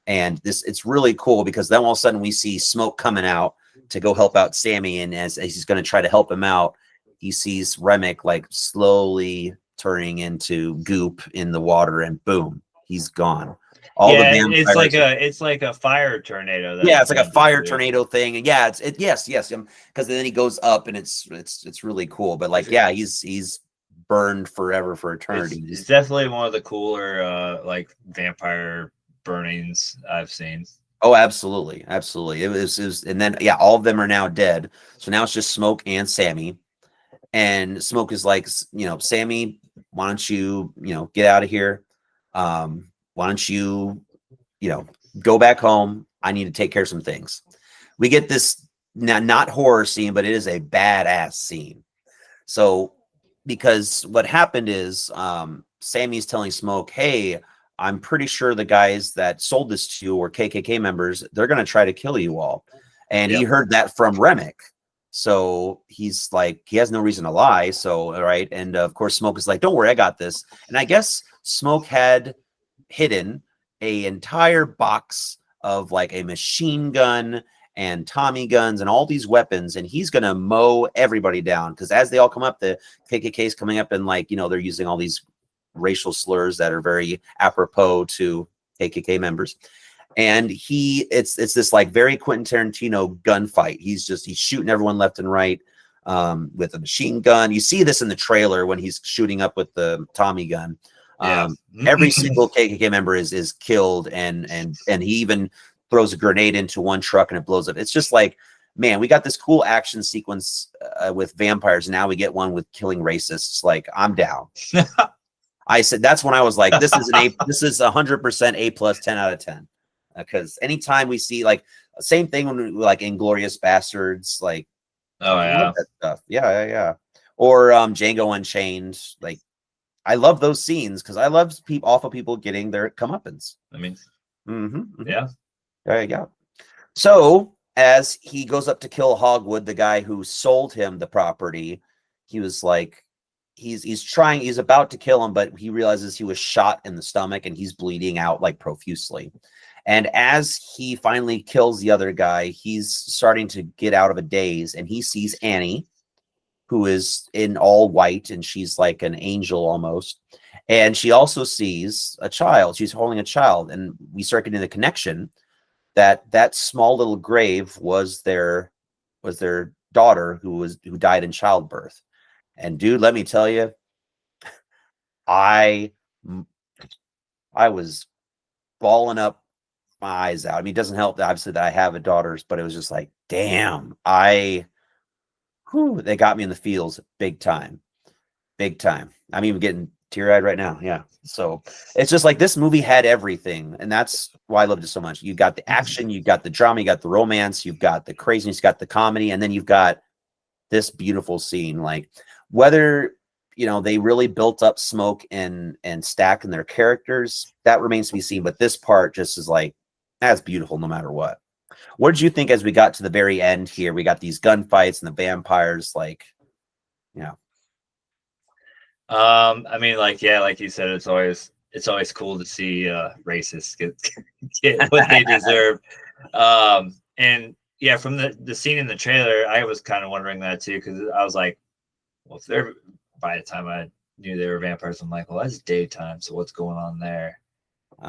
And it's really cool because then all of a sudden we see Smoke coming out to go help out Sammy, and as he's going to try to help him out, he sees Remick like slowly turning into goop in the water, and boom, he's gone. All the vampires, it's like a fire tornado. Yeah, it's like a fire tornado thing, and yeah, yes, because then he goes up, and it's really cool. But like, yeah, he's burned forever for eternity. It's definitely one of the cooler like vampire burnings I've seen. Oh, absolutely, absolutely. It was, and then yeah, all of them are now dead. So now it's just Smoke and Sammy. And Smoke is like, you know, Sammy, why don't you, you know, get out of here? Why don't you, you know, go back home? I need to take care of some things. We get this not horror scene, but it is a badass scene. So, because what happened is, Sammy's telling Smoke, "Hey, I'm pretty sure the guys that sold this to you were KKK members. They're going to try to kill you all." And he heard that from Remick. So he's like, he has no reason to lie. So, all right. And of course, Smoke is like, "Don't worry, I got this." And I guess Smoke had hidden an entire box of like a machine gun and Tommy guns and all these weapons, and he's gonna mow everybody down because as they all come up, the KKK is coming up and like they're using all these racial slurs that are very apropos to KKK members. And it's this like very Quentin Tarantino gunfight. He's shooting everyone left and right with a machine gun. You see this in the trailer when he's shooting up with the Tommy gun. Every single KKK member is killed, and he even throws a grenade into one truck and it blows up. It's just like, man, we got this cool action sequence with vampires. Now we get one with killing racists. Like, I'm down. I said that's when I was like, this is 100% A+, 10 out of 10. Because anytime we see like same thing when we, like Inglourious Bastards, like that stuff. Yeah. Or Django Unchained. Like, I love those scenes because I love awful people getting their comeuppance. I mean, yeah. So as he goes up to kill Hogwood, the guy who sold him the property, he was like, he's about to kill him, but he realizes he was shot in the stomach and he's bleeding out like profusely. And as he finally kills the other guy, he's starting to get out of a daze, and he sees Annie, who is in all white, and she's like an angel almost. And she also sees a child. She's holding a child, and we start getting the connection that small little grave was their daughter who died in childbirth. And dude, let me tell you, I was bawling up my eyes out. I mean, it doesn't help that obviously that I have a daughter, but it was just like, damn, they got me in the feels big time. I'm even getting teary-eyed right now. Yeah. So it's just like this movie had everything, and that's why I loved it so much. You got the action, you got the drama, you got the romance, you've got the craziness, you got the comedy, and then you've got this beautiful scene. Like, whether they really built up Smoke and Stack and their characters, that remains to be seen. But this part just is like, that's beautiful no matter what. What did you think as we got to the very end here? We got these gunfights and the vampires, like, I mean, like, yeah, like you said, it's always cool to see racists get what they deserve. And yeah, from the scene in the trailer, I was kind of wondering that too, because I was like, well, if by the time I knew they were vampires, I'm like, well, that's daytime, so what's going on there?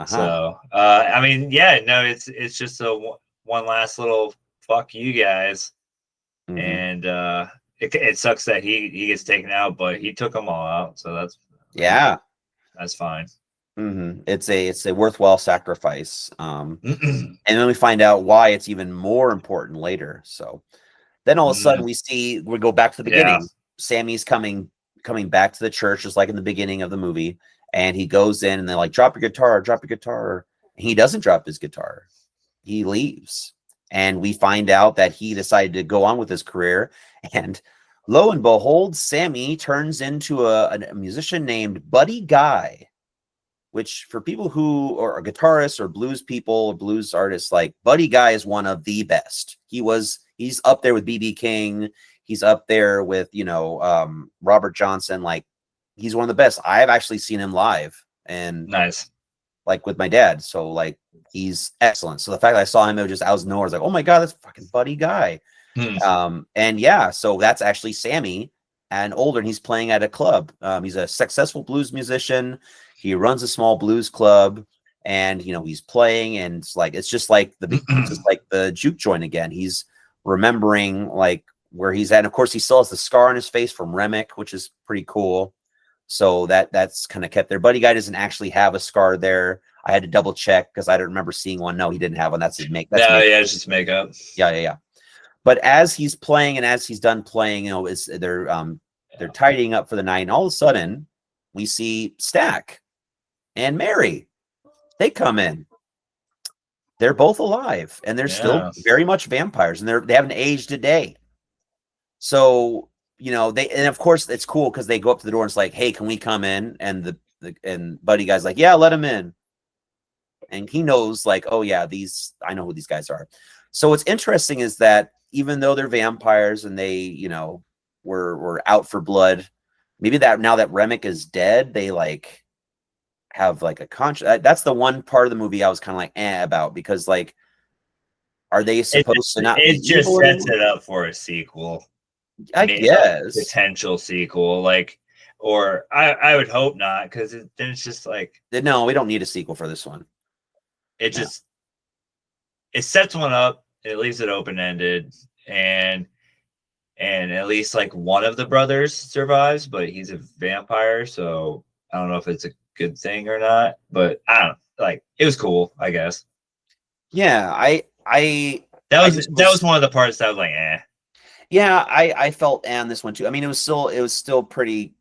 So I mean, yeah, no, it's just one last little fuck you guys. And it sucks that he gets taken out, but he took them all out, so that's fine. It's a worthwhile sacrifice. And then we find out why it's even more important later. So then all of a sudden we go back to the beginning. Sammy's coming back to the church, just like in the beginning of the movie. And he goes in and they're like, drop your guitar. He doesn't drop his guitar. He leaves. And we find out that he decided to go on with his career. And lo and behold, Sammy turns into a musician named Buddy Guy, which for people who are guitarists or blues people or blues artists, like, Buddy Guy is one of the best. He's up there with B.B. King. He's up there with, Robert Johnson. Like, he's one of the best. I've actually seen him live, and nice, like with my dad. So like, he's excellent. So the fact that I saw him, it was just out of nowhere. I was like, oh my God, that's fucking Buddy Guy. And yeah, so that's actually Sammy and older, and he's playing at a club. He's a successful blues musician. He runs a small blues club, and he's playing, and it's just like the juke joint again. He's remembering like where he's at. And of course, he still has the scar on his face from Remick, which is pretty cool. So that's kind of kept there. Buddy Guy doesn't actually have a scar there. I had to double check because I don't remember seeing one. No, he didn't have one. That's his make. It's just makeup. Yeah. But as he's playing and as he's done playing, they're tidying up for the night, and all of a sudden we see Stack and Mary. They come in. They're both alive, and they're still very much vampires, and they haven't aged a day. So and of course it's cool because they go up to the door and it's like, hey, can we come in? And and Buddy Guy's like, yeah, let him in. And he knows, like, oh yeah, I know who these guys are. So what's interesting is that even though they're vampires and they, were out for blood, maybe that now that Remick is dead, they like have like a conscience. That's the one part of the movie I was kind of like about, because like are they supposed to not be It just evil sets anymore? it up for a sequel, I maybe a guess. potential sequel, like, or I would hope not, because then it's just like No, we don't need a sequel for this one. it No. just it sets one up, it leaves it open ended, and at least like one of the brothers survives, but he's a vampire, so I don't know if it's a good thing or not. But I don't know, like it was cool, I guess. Yeah, That I was just that was was one of the parts that I was like, yeah, I felt and this one too. I mean, it was still pretty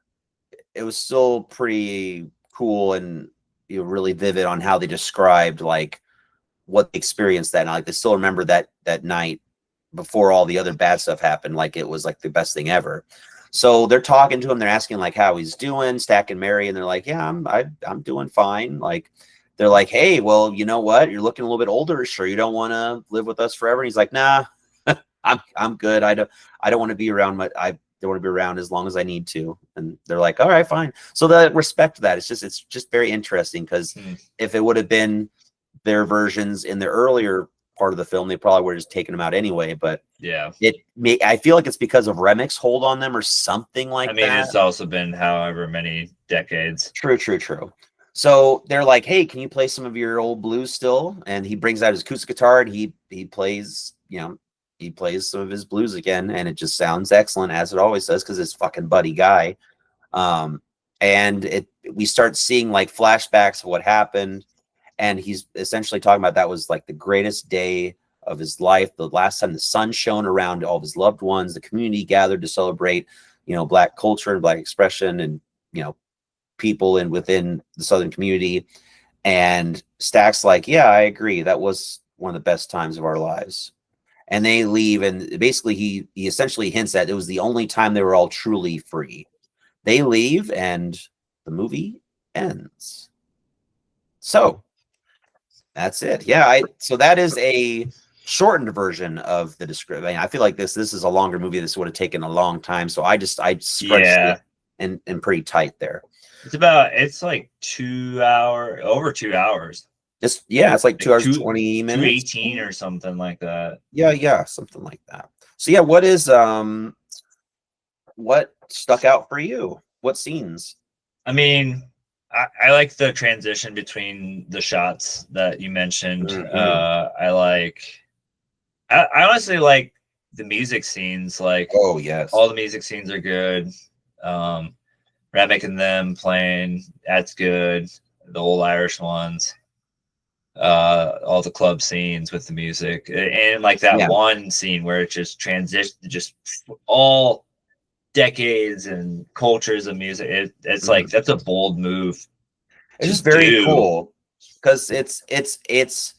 cool and really vivid on how they described like what they experienced that night. Like, they still remember that night before all the other bad stuff happened. Like it was like the best thing ever. So they're talking to him. They're asking like how he's doing, Stack and Mary, and they're like, "Yeah, I'm doing fine." Like they're like, "Hey, well, you know what? You're looking a little bit older. Sure, you don't want to live with us forever?" And he's like, "Nah, I'm good. I don't want to be around I don't want to be around as long as I need to." And they're like, "All right, fine." So the respect that it's just very interesting because eh. if it would have been their versions in the earlier part of the film, they probably would have just taken them out anyway. But Yeah. I feel like it's because of Remix hold on them or something I like mean, that. it's also been however many decades. True. So they're like, "Hey, can you play some of your old blues still?" And he brings out his acoustic guitar and he plays, he plays some of his blues again, and it just sounds excellent as it always does because it's fucking Buddy Guy. And we start seeing like flashbacks of what happened, and he's essentially talking about that was like the greatest day of his life, the last time the sun shone around all of his loved ones, the community gathered to celebrate, Black culture and Black expression, and people within the Southern community. And Stack's like, "Yeah, I agree. That was one of the best times of our lives." And they leave, and basically he essentially hints that it was the only time they were all truly free. They leave, and the movie ends. So that's it. Yeah, so that is a shortened version of the description. I feel like this is a longer movie. This would have taken a long time. So I scrunched Yeah. it and pretty tight there. It's like over 2 hours. It's like 2 hours, Two 20 minutes. 218 or something like that. Yeah, something like that. So yeah, what stuck out for you? What scenes? I mean, I like the transition between the shots that you mentioned. Mhm. I honestly like the music scenes. Like Oh yes. all the music scenes are good. Remick and them playing, that's good. The old Irish ones. All the club scenes with the music, and like that Yeah. one scene where it just transitioned, just all decades and cultures of music. It's like that's a bold move It's to just very do. cool because it's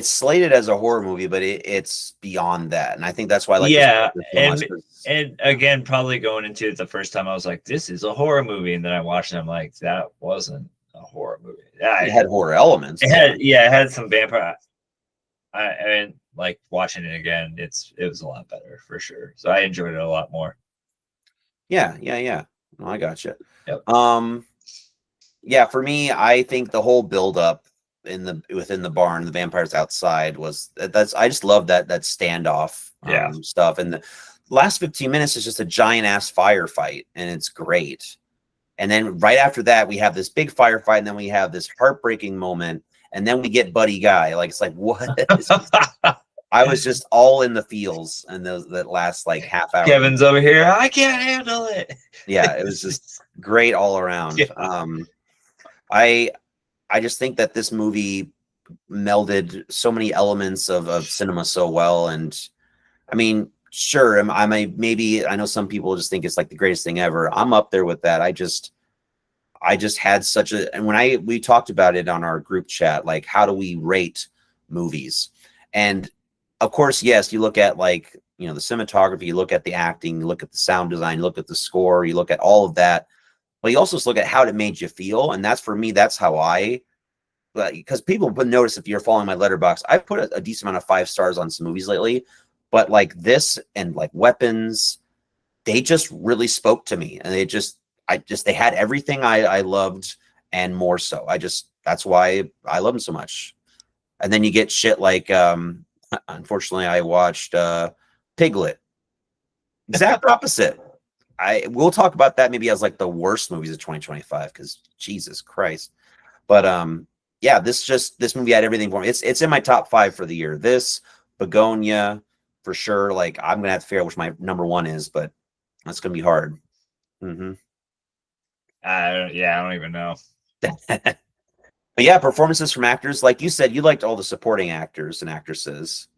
slated as a horror movie, but it's beyond that, and I think that's why I like this Yeah, so much. and again, probably going into it the first time, I was like, "This is a horror movie," and then I watched it, I'm like, "That wasn't a horror movie." It had horror elements. It had some vampire. And like watching it again, it was a lot better for sure. So I enjoyed it a lot more. Yeah. No, I got you. Yep. Yeah, for me, I think the whole build up within the barn, the vampires outside I just love that standoff stuff. And the last 15 minutes is just a giant ass firefight, and it's great. And then right after that, we have this big firefight, and then we have this heartbreaking moment, and then we get Buddy Guy. Like, it's like, what? I was just all in the feels, and that last like half hour. Kevin's over here. I can't handle it. Yeah, it was just great all around. Yeah. I just think that this movie melded so many elements of cinema so well. And I mean, sure, I know some people just think it's like the greatest thing ever. I'm up there with that. I just had and when we talked about it on our group chat, like, how do we rate movies? And of course, yes, you look at like, the cinematography, you look at the acting, you look at the sound design, you look at the score, you look at all of that. But you also just look at how it made you feel. And that's how because people would notice if you're following my letterbox, I've put a decent amount of 5 stars on some movies lately, but like this and like Weapons, they just really spoke to me, and they had everything I loved and more so. That's why I love them so much. And then you get shit like Unfortunately, I watched Piglet. Exact opposite. We'll talk about that maybe as like the worst movies of 2025 because Jesus Christ. But yeah, this movie had everything for me. It's in my top 5 for the year. This, Begonia, for sure. Like I'm gonna have to figure out which my number 1 is, but that's gonna be hard. I don't even know. But yeah, performances from actors, like you said, you liked all the supporting actors and actresses.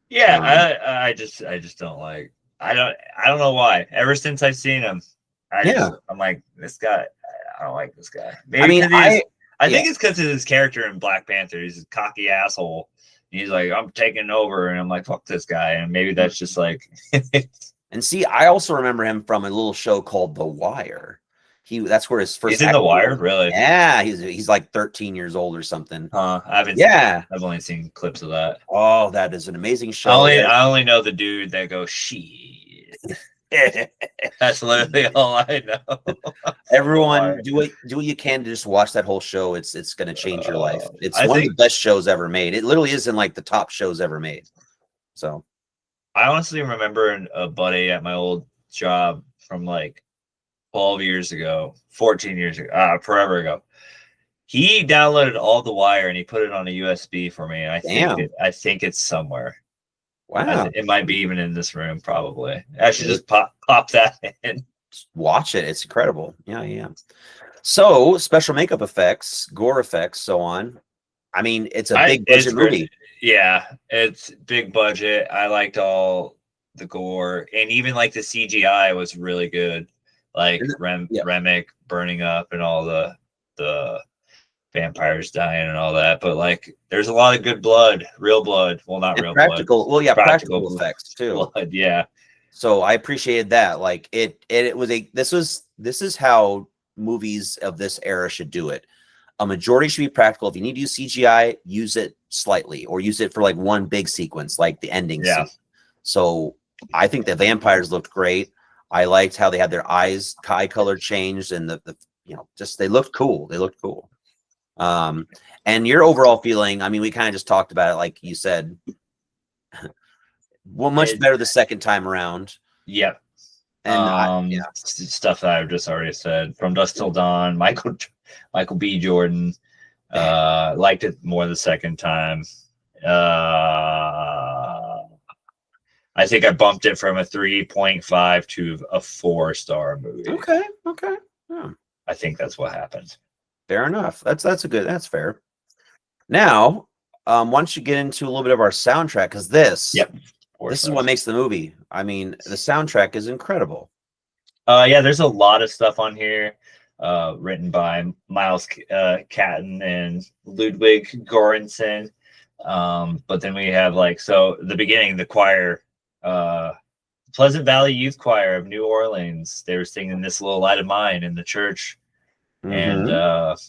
Yeah, I just don't like. I don't know why. Ever since I've seen him, I'm like, this guy. I don't like this guy. Maybe I mean, I think it's because of his character in Black Panther. He's a cocky asshole. He's like, I'm taking over, and I'm like, fuck this guy. And maybe that's just like. And see, I also remember him from a little show called The Wire. That's where his first. He's in The Wire, really? Yeah, he's like 13 years old or something. I've only seen clips of that. Oh, that is an amazing show. I only know the dude that goes shit. That's literally all I know. Everyone, do what you can to just watch that whole show. It's going to change your life. It's one of the best shows ever made. It literally is in like the top shows ever made. So, I honestly remember a buddy at my old job from like 12 years ago, 14 years ago, forever ago. He downloaded all The Wire and he put it on a USB for me. I think it's somewhere. Wow. It might be even in this room, probably. I should just pop that in. Watch it. It's incredible. Yeah. So, special makeup effects, gore effects, so on. I mean, it's a big budget movie. Yeah, it's big budget. I liked all the gore, and even like the CGI was really good. Like Remick burning up and all the vampires dying and all that. But like, there's a lot of good blood, real blood. Well, not real practical. blood. Well, yeah, practical effects too. Blood, yeah. So I appreciated that. Like it was this is how movies of this era should do it. A majority should be practical. If you need to use CGI, use it slightly or use it for like one big sequence, like the ending. Yeah. Scene. So I think the vampires looked great. I liked how they had their eye color changed and the just they looked cool. They looked cool. And your overall feeling, I mean, we kind of just talked about it, like you said. Well, much better the second time around. Yep. And stuff that I've just already said. From Dusk Till Dawn, Michael B. Jordan. Liked it more the second time. I think I bumped it from a 3.5 to a 4-star movie. Okay. Yeah. I think that's what happened. Fair enough. That's fair. Now, why don't you get into a little bit of our soundtrack? Because this is what makes the movie. I mean, the soundtrack is incredible. Yeah, there's a lot of stuff on here written by Miles Catton and Ludwig Göransson. But then we have the beginning, the choir, Pleasant Valley Youth Choir of New Orleans. They were singing This Little Light of Mine in the church. Mm-hmm. And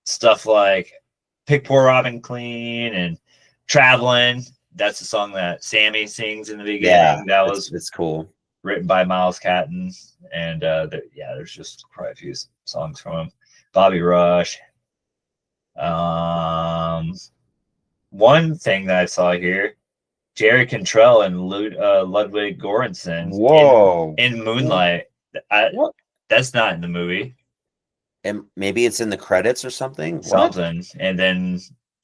stuff like Pick Poor Robin Clean and Traveling. That's the song that Sammy sings in the beginning. Yeah, it's cool. Written by Miles Catton. And there's just quite a few songs from him. Bobby Rush. One thing that I saw here, Jerry Cantrell and Ludwig Göransson. Whoa! In Moonlight. That's not in the movie. And maybe it's in the credits or something. Something. And then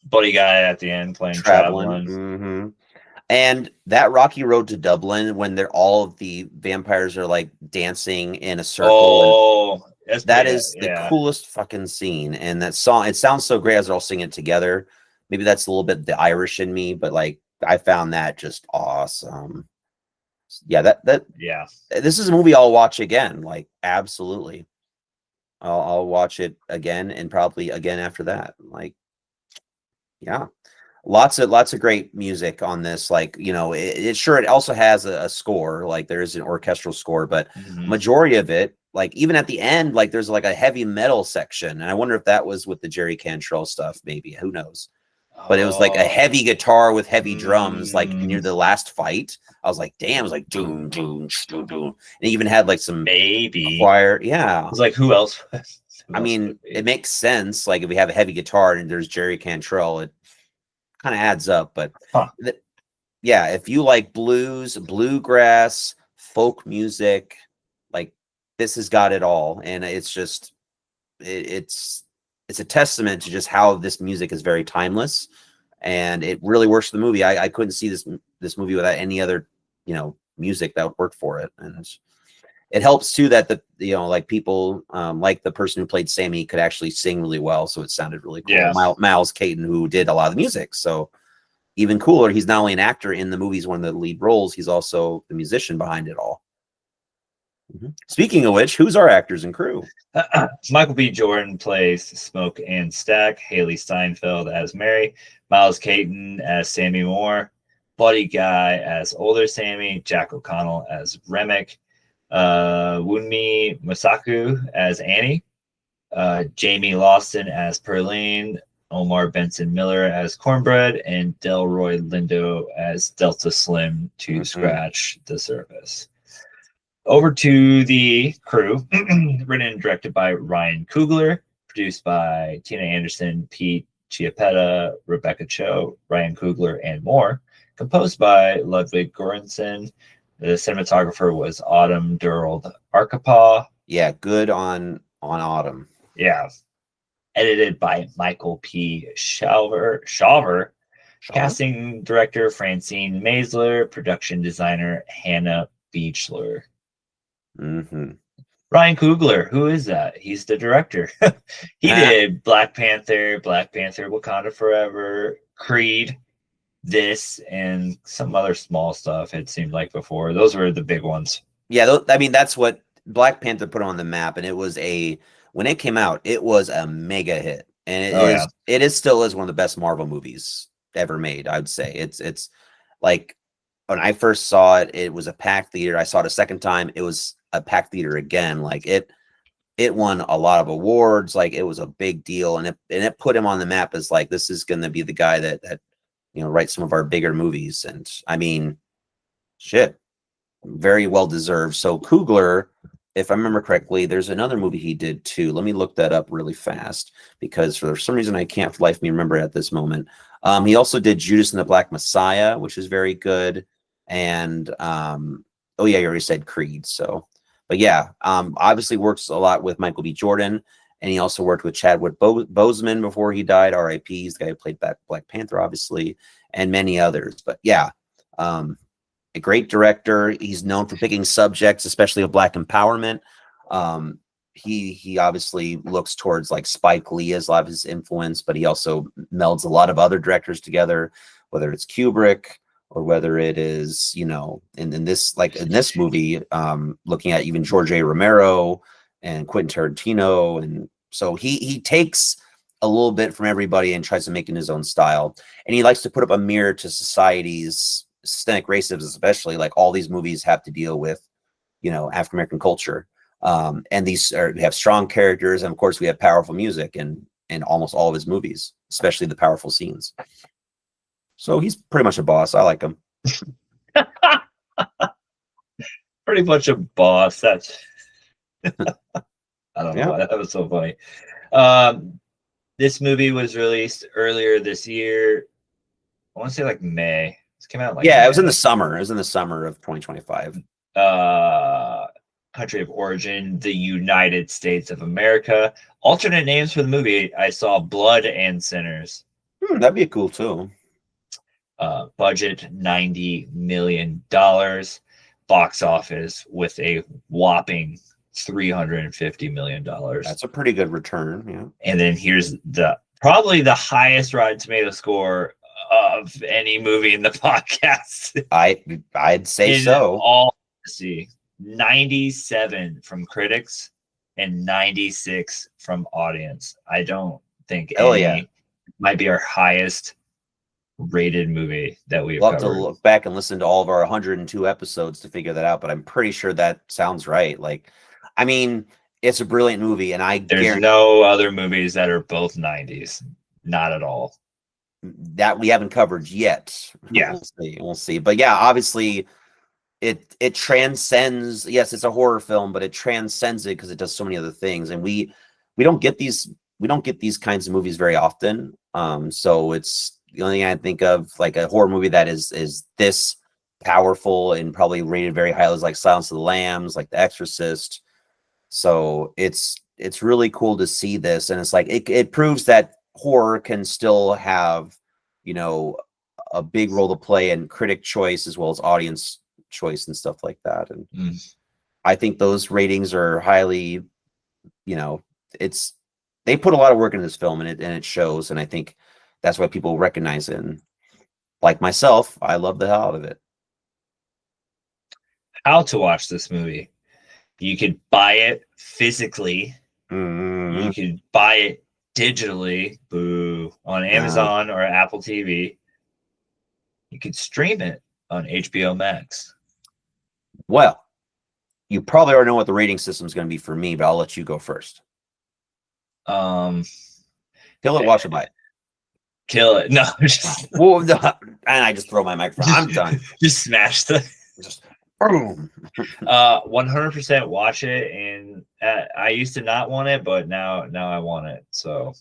Buddy Guy at the end playing Traveling. Mm-hmm. And that Rocky Road to Dublin, when all of the vampires are like dancing in a circle. That is the coolest fucking scene. And that song, it sounds so great as they're all singing it together. Maybe that's a little bit the Irish in me, but like I found that just awesome. Yeah, this is a movie I'll watch again. Like absolutely. I'll watch it again and probably again after that. Like, yeah, lots of great music on this. Like, it also has a score. Like there is an orchestral score, but majority of it, like even at the end, like there's like a heavy metal section. And I wonder if that was with the Jerry Cantrell stuff. Maybe, who knows? But it was like a heavy guitar with heavy drums, like near the last fight. I was like, damn, it was like doom, doom, doom, doom. And it even had like some choir. Yeah. It was like, who else? I mean, it makes sense. Like if we have a heavy guitar and there's Jerry Cantrell, it kind of adds up. But yeah, if you like blues, bluegrass, folk music, like this has got it all. And it's just it's a testament to just how this music is very timeless, and it really works for the movie. I couldn't see this movie without any other, music that would work for it. And it helps too that like people like the person who played Sammy could actually sing really well, so it sounded really cool. Yeah. Miles Caton, who did a lot of the music, so even cooler. He's not only an actor in the movies, one of the lead roles, he's also the musician behind it all. Speaking of which, who's our actors and crew? Michael B. Jordan plays Smoke and Stack, Haley Steinfeld as Mary, Miles Caton as Sammy Moore, Buddy Guy as older Sammy, Jack O'Connell as Remick, Wunmi Masaku as Annie, Jamie Lawson as Perline, Omar Benson Miller as Cornbread, and Delroy Lindo as Delta Slim to scratch the surface. Over to the crew, written and directed by Ryan Coogler, produced by Tina Anderson, Pete Chiappetta, Rebecca Cho, Ryan Coogler, and more. Composed by Ludwig Göransson. The cinematographer was Autumn Durald Arkapaw. Yeah, good on Autumn. Yeah. Edited by Michael P. Shawver. Casting director Francine Maisler. Production designer Hannah Beechler. Ryan Coogler, who is that? He's the director. He did Black Panther, Wakanda Forever, Creed, this, and some other small stuff, it seemed like before. Those were the big ones. Yeah, I mean, that's what Black Panther put on the map, and it was when it came out, it was a mega hit. And it still is one of the best Marvel movies ever made, I would say. It's like when I first saw it, it was a packed theater. I saw it a second time, it was a packed theater again. Like it won a lot of awards. Like it was a big deal, and it put him on the map as like, this is going to be the guy that writes some of our bigger movies. And I mean, shit, very well deserved. So Coogler, if I remember correctly, there's another movie he did too. Let me look that up really fast, because for some reason I can't for life of me remember it at this moment. He also did Judas and the Black Messiah, which is very good. And oh yeah, you already said Creed. So, but yeah, obviously works a lot with Michael B. Jordan, and he also worked with Chadwick Boseman before he died. R.I.P. He's the guy who played Black Panther, obviously, and many others. But yeah, a great director. He's known for picking subjects, especially of Black empowerment. He obviously looks towards like Spike Lee as a lot of his influence, but he also melds a lot of other directors together, whether it's Kubrick or whether it is, in this movie, looking at even George A. Romero and Quentin Tarantino. And so he takes a little bit from everybody and tries to make it in his own style. And he likes to put up a mirror to society's systemic racism, especially. Like all these movies have to deal with, African-American culture. And these have strong characters. And of course we have powerful music in almost all of his movies, especially the powerful scenes. So he's pretty much a boss. I like him. Pretty much a boss. That's I don't know why that was so funny. This movie was released earlier this year. I want to say like May. It came out it was in the summer. It was in the summer of 2025. Country of origin, the United States of America. Alternate names for the movie, I saw Blood and Sinners. That'd be cool too. Budget $90 million. Box office with a whopping $350 million. That's a pretty good return. Yeah. And then here's probably the highest Rotten Tomato score of any movie in the podcast. I'd say so. All see 97 from critics and 96 from audience. I don't think might be our highest rated movie that we've have to look back and listen to all of our 102 episodes to figure that out, but I'm pretty sure that sounds right. Like, I mean, it's a brilliant movie, and there's no other movies that are both 90s. Not at all. That we haven't covered yet. Yeah. We'll see. But yeah, obviously it transcends. Yes, it's a horror film, but it transcends it because it does so many other things. And we don't get these kinds of movies very often. So it's the only thing I think of like a horror movie that is this powerful and probably rated very highly is like Silence of the Lambs, like The Exorcist. So it's really cool to see this, and it's like it proves that horror can still have, you know, a big role to play in critic choice as well as audience choice and stuff like that. And I think those ratings are highly, you know, it's they put a lot of work into this film, and it shows, and I think that's why people recognize it. And like myself, I love the hell out of it. How to watch this movie? You could buy it physically. Mm-hmm. You could buy it digitally, boo, on Amazon or Apple TV. You could stream it on HBO Max. Well, you probably already know what the rating system is going to be for me, but I'll let you go first. Kill it, watch it, buy it. Kill it. No, well, no, and I just throw my microphone. I'm done. Just smash the. Just boom. 100% watch it, and I used to not want it, but now I want it. So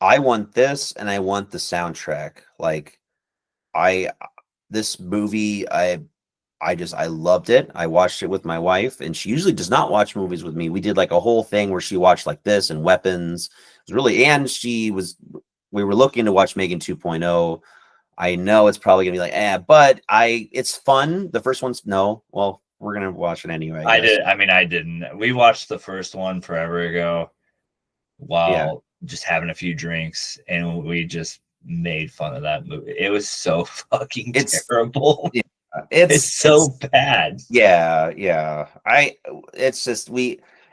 I want this, and I want the soundtrack. Like this movie, I loved it. I watched it with my wife, and she usually does not watch movies with me. We did like a whole thing where she watched like this and Weapons. It was really, and we were looking to watch Megan 2.0. I know it's probably gonna be like, but it's fun. The first one's well, we're gonna watch it anyway. I didn't. We watched the first one forever ago while just having a few drinks, and we just made fun of that movie. It was so fucking terrible. Yeah. It's so bad. Yeah.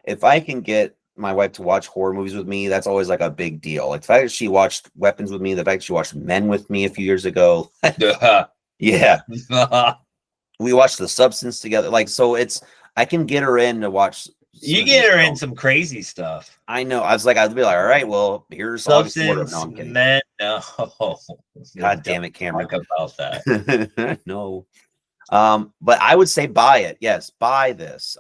If I can get my wife to watch horror movies with me, that's always like a big deal. Like the fact that she watched Weapons with me, the fact that she watched Men with me a few years ago. Yeah. We watched The Substance together. Like, so I can get her in to watch. You get her in some crazy stuff. I know. I'd be like, all right, well, here's Substance. No, I'm kidding. Men, no. God damn it, Cameron. Talk about that. No. But I would say buy it. Yes, buy this.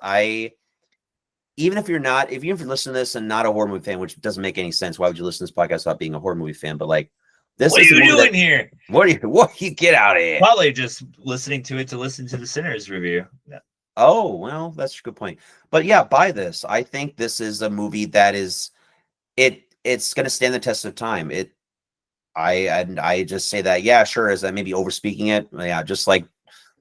Even if you're listening to this and not a horror movie fan, which doesn't make any sense, why would you listen to this podcast without being a horror movie fan? But like, this what is are you doing here? What do you get out of here? Probably just listening to it to listen to the Sinners review. Yeah. Oh, well, that's a good point. But yeah, buy this. I think this is a movie that is it's going to stand the test of time. I just say that, yeah, sure, as I maybe overspeaking it. Yeah, just like,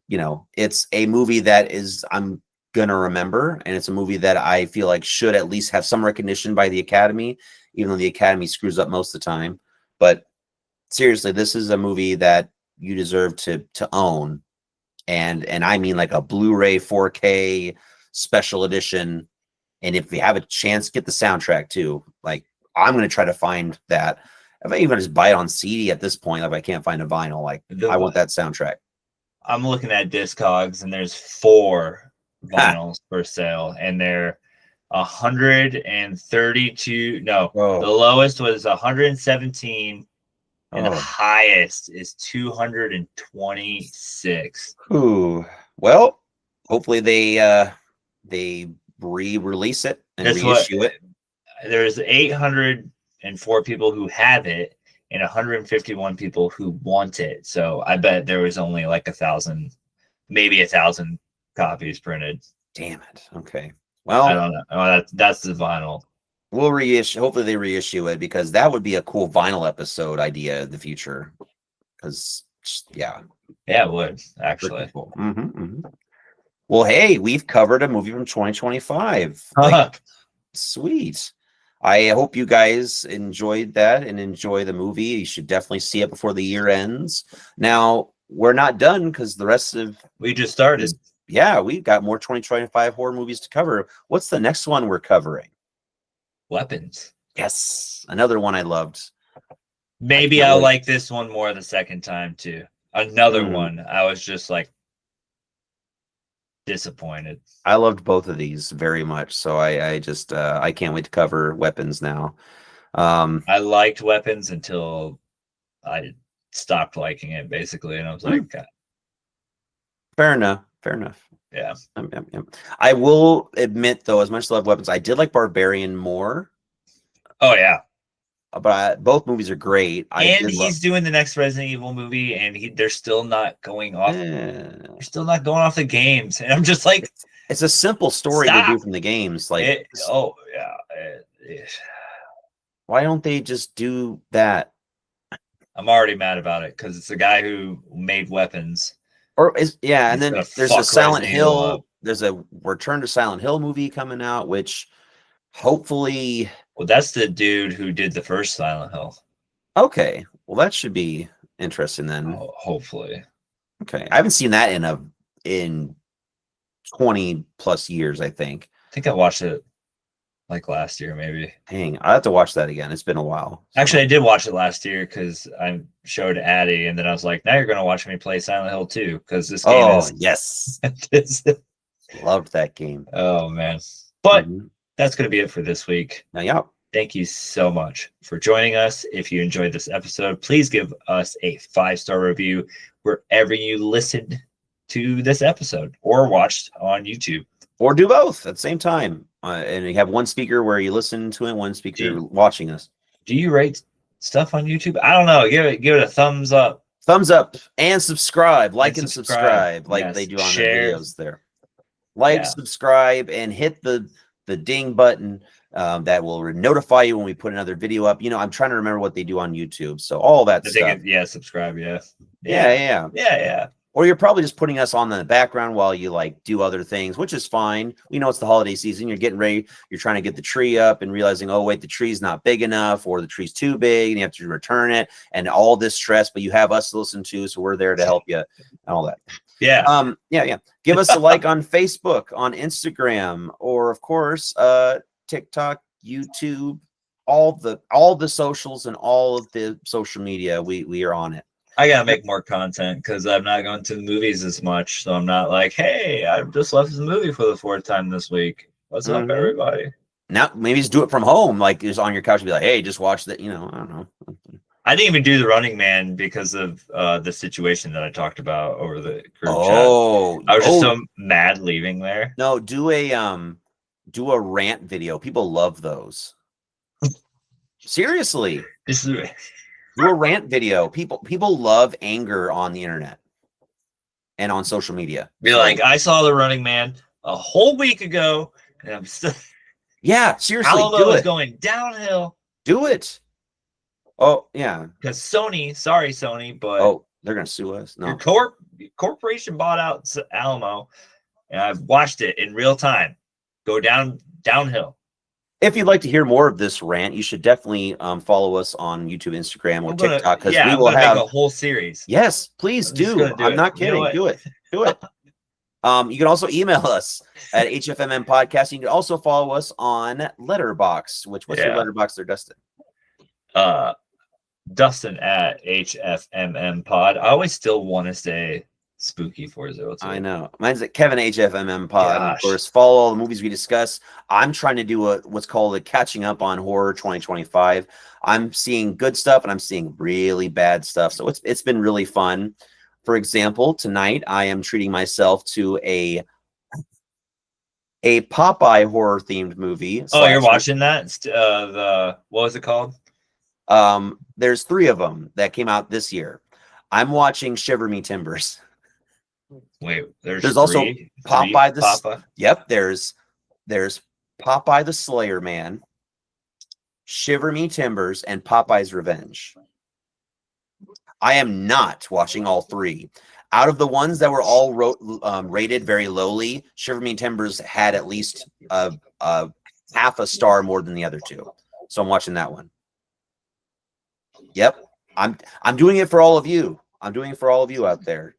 it's a movie that I'm gonna remember, and it's a movie that I feel like should at least have some recognition by the Academy, even though the Academy screws up most of the time. But seriously, this is a movie that you deserve to own, and I mean like a Blu-ray 4K special edition. And if you have a chance, get the soundtrack too. Like, I'm gonna try to find that. If I even just buy it on CD at this point, if I can't find a vinyl, like I want that soundtrack. I'm looking at Discogs, and there's 4 vinyls for sale, and they're 132. No, the lowest was 117, and the highest is 226. Ooh, well, hopefully they re-release it and reissue it. There's 804 people who have it, and 151 people who want it. So I bet there was only like 1,000, maybe 1,000 copies printed. Damn it. Okay. Well, I don't know. Oh, that's the vinyl. We'll reissue. Hopefully they reissue it, because that would be a cool vinyl episode idea in the future. Because yeah, it would actually. Cool. Well, hey, we've covered a movie from 2025. Sweet. I hope you guys enjoyed that and enjoy the movie. You should definitely see it before the year ends. Now, we're not done, because the rest of we just started. Yeah, we've got more 2025 horror movies to cover. What's the next one we're covering? Weapons. Yes, another one I loved. Maybe I'll like this one more the second time too. Another one I was just like disappointed. I loved both of these very much, so I can't wait to cover Weapons now. I liked Weapons until I stopped liking it, basically, and I was like, fair enough. Yeah. I will admit, though, as much as I love Weapons, I did like Barbarian more. Oh yeah. but both movies are great. I And did love. he's doing the next Resident Evil movie, and they're still not going off. They're still not going off the games, and I'm just like, it's a simple story to do stop. from the games. Like, why don't they just do that? I'm already mad about it because it's the guy who made weapons. Or and then gonna there's a fuck Silent Resident Evil Hill. up. There's a Return to Silent Hill movie coming out, which hopefully. Well, that's the dude who did the first Silent Hill. Okay, well that should be interesting then. Oh, hopefully. Okay, I haven't seen that in 20 plus years. I think I watched it like last year, maybe. Dang, I have to watch that again. It's been a while. So. Actually, I did watch it last year because I showed Addie, and then I was like, "Now you're going to watch me play Silent Hill 2 because this game is." Yes, is loved that game. Oh man! But that's going to be it for this week. Yeah. Thank you so much for joining us. If you enjoyed this episode, please give us a 5-star review wherever you listened to this episode or watched on YouTube. Or do both at the same time. And you have one speaker where you listen to it, one speaker watching us. Do you rate stuff on YouTube? I don't know. Give it a thumbs up. Thumbs up and subscribe. Like and subscribe like they do on their videos there. Like, subscribe, and hit the ding button. That will notify you when we put another video up. I'm trying to remember what they do on YouTube. So all that stuff. Subscribe. Yeah. Or you're probably just putting us on the background while you do other things, which is fine. We know it's the holiday season. You're getting ready. You're trying to get the tree up and realizing, oh, wait, the tree's not big enough, or the tree's too big and you have to return it, and all this stress, but you have us to listen to. So we're there to help you and all that. Yeah. Yeah. Give us a like on Facebook, on Instagram, or of course, TikTok, YouTube, all the socials and all of the social media. We are on it. I gotta make more content because I'm not going to the movies as much. So I'm not like, hey, I just left the movie for the 4th time this week. What's up, everybody? Now maybe just do it from home, like just on your couch and be like, hey, just watch that. I don't know. I didn't even do the Running Man because of the situation that I talked about over the group chat. I was just so mad leaving there. No, do a rant video. People love those. Seriously. Do a rant video. People love anger on the internet and on social media. Be like, I saw the Running Man a whole week ago, and I'm still. Yeah, seriously, Alamo is going downhill. Do it. Oh yeah. Because sorry Sony, but they're gonna sue us. No, your corporation bought out Alamo, and I've watched it in real time go downhill. If you'd like to hear more of this rant, you should definitely follow us on YouTube, Instagram, or TikTok, because we will have make a whole series. Yes, please do. I'm not kidding. Do it. Do it. You can also email us at HFMM Podcast. You can also follow us on Letterboxd. What's your Letterboxd there, Dustin? Dustin at HFMM Pod. I always still want to say Spooky 402. I know. Mine's at Kevin HFMM Pod. Of course, follow all the movies we discuss. I'm trying to do what's called a catching up on horror 2025. I'm seeing good stuff and I'm seeing really bad stuff. So it's been really fun. For example, tonight I am treating myself to a Popeye horror themed movie. Oh, you're watching that? What was it called? There's 3 of them that came out this year. I'm watching Shiver Me Timbers. Wait, there's also Popeye Yep, there's Popeye the Slayer Man, Shiver Me Timbers, and Popeye's Revenge. I am not watching all 3. Out of the ones that were all rated very lowly, Shiver Me Timbers had at least half a star more than the other 2. So I'm watching that one. Yep. I'm doing it for all of you. I'm doing it for all of you out there.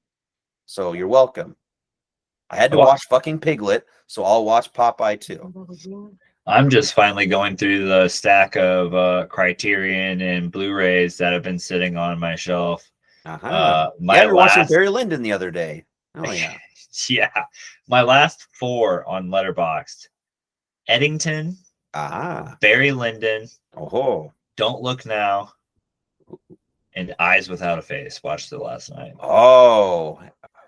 So you're welcome. I had to watch fucking Piglet, so I'll watch Popeye too. I'm just finally going through the stack of Criterion and Blu-rays that have been sitting on my shelf. You were watching Barry Lyndon the other day. Oh yeah. Yeah. My last 4 on Letterboxd. Eddington. Barry Lyndon. Don't Look Now. And Eyes Without a Face. Watched it last night. Oh,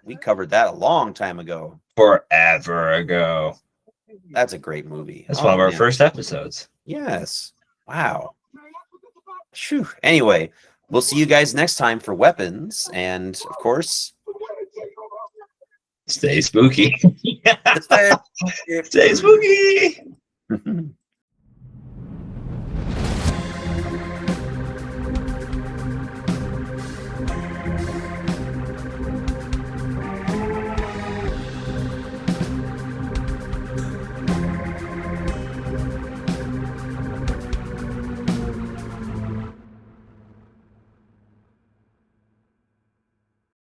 we covered that a long time ago. Forever ago. That's a great movie. That's one of our first episodes. Yes. Wow. Phew. Anyway, we'll see you guys next time for weapons, and of course, Stay spooky. Stay spooky.